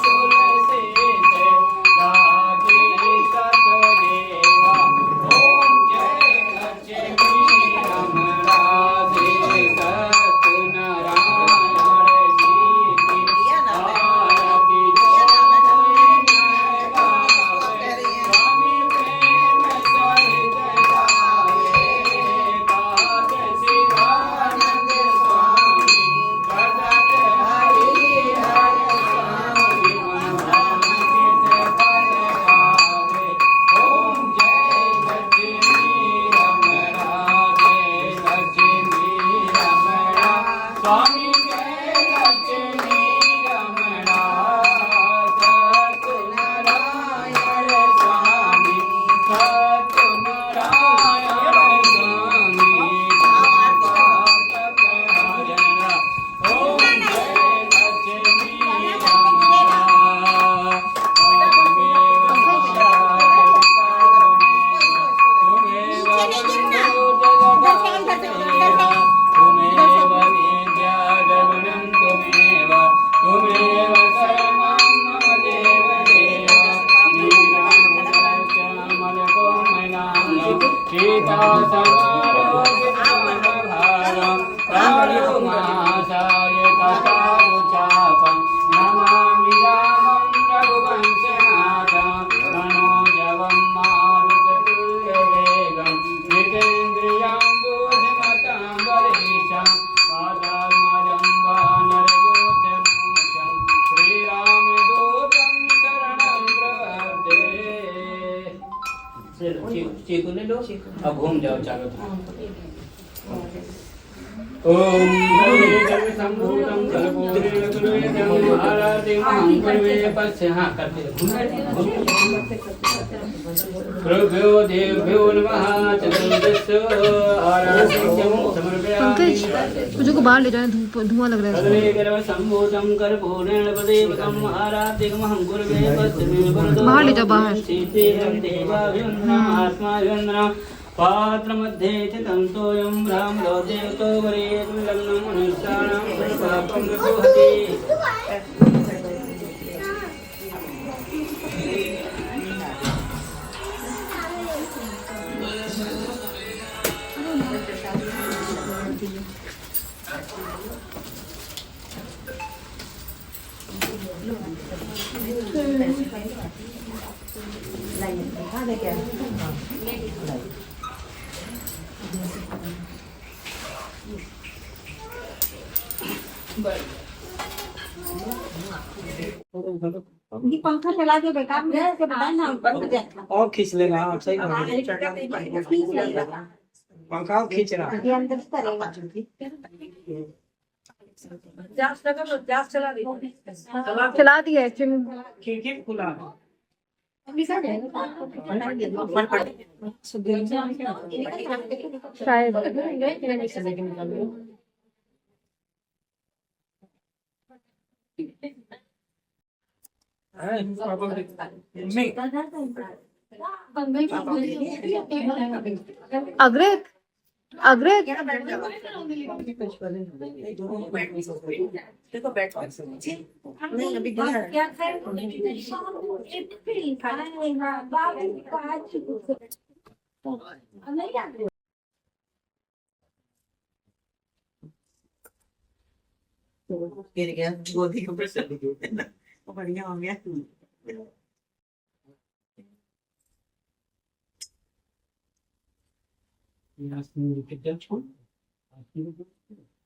तुलसी चीकू ले लो अब घूम जाओ चारों ओम संभूतम कल्पोरेणं आराधिं पूर्वे पश्य हाँ करते प्रभ्यो देवभ्यो नमः चतुर्दश आराधिं पंकज मुझे को बाहर ले जाने धुआं लग रहा है तदेव संभूतम कर्पूरेण पदेवतम आराधिं पूर्वे पश्य बाहर ले जाओ बाहर आत्मा पात्र मध्ये चितं तोयं ब्राह्मणो देवतो वरे लग्नं मनुष्याणां पापं विदुहति ये पंखा चला के बेकार में से बताए ना बंद कर और खींच लेगा आप सही कह रहे पंखा और खींच रहा ये अंदर से करेगा चला दिया एक्चुअली खिड़की खुला शायद अग्रत अग्रत नहीं अभी बाहर गिर गया गोदी के ऊपर चली गई बढ़िया हो गया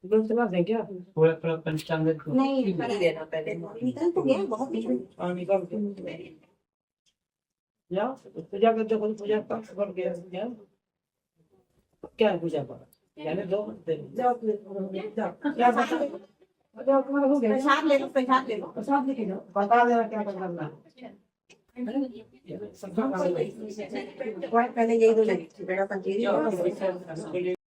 चला दें क्या थोड़ा थोड़ा पंचांग नहीं देना पहले निकल तो गया बहुत निकल जाओ पूजा करते हो पूजा कर गया क्या है पूजा पर जाने दो जाओ क्या बता जाओ तुम्हारा हो गया प्रसाद ले लो प्रसाद लेके जाओ बता देना क्या करना है पहले यही तो लगी बेड़ा पंजीरी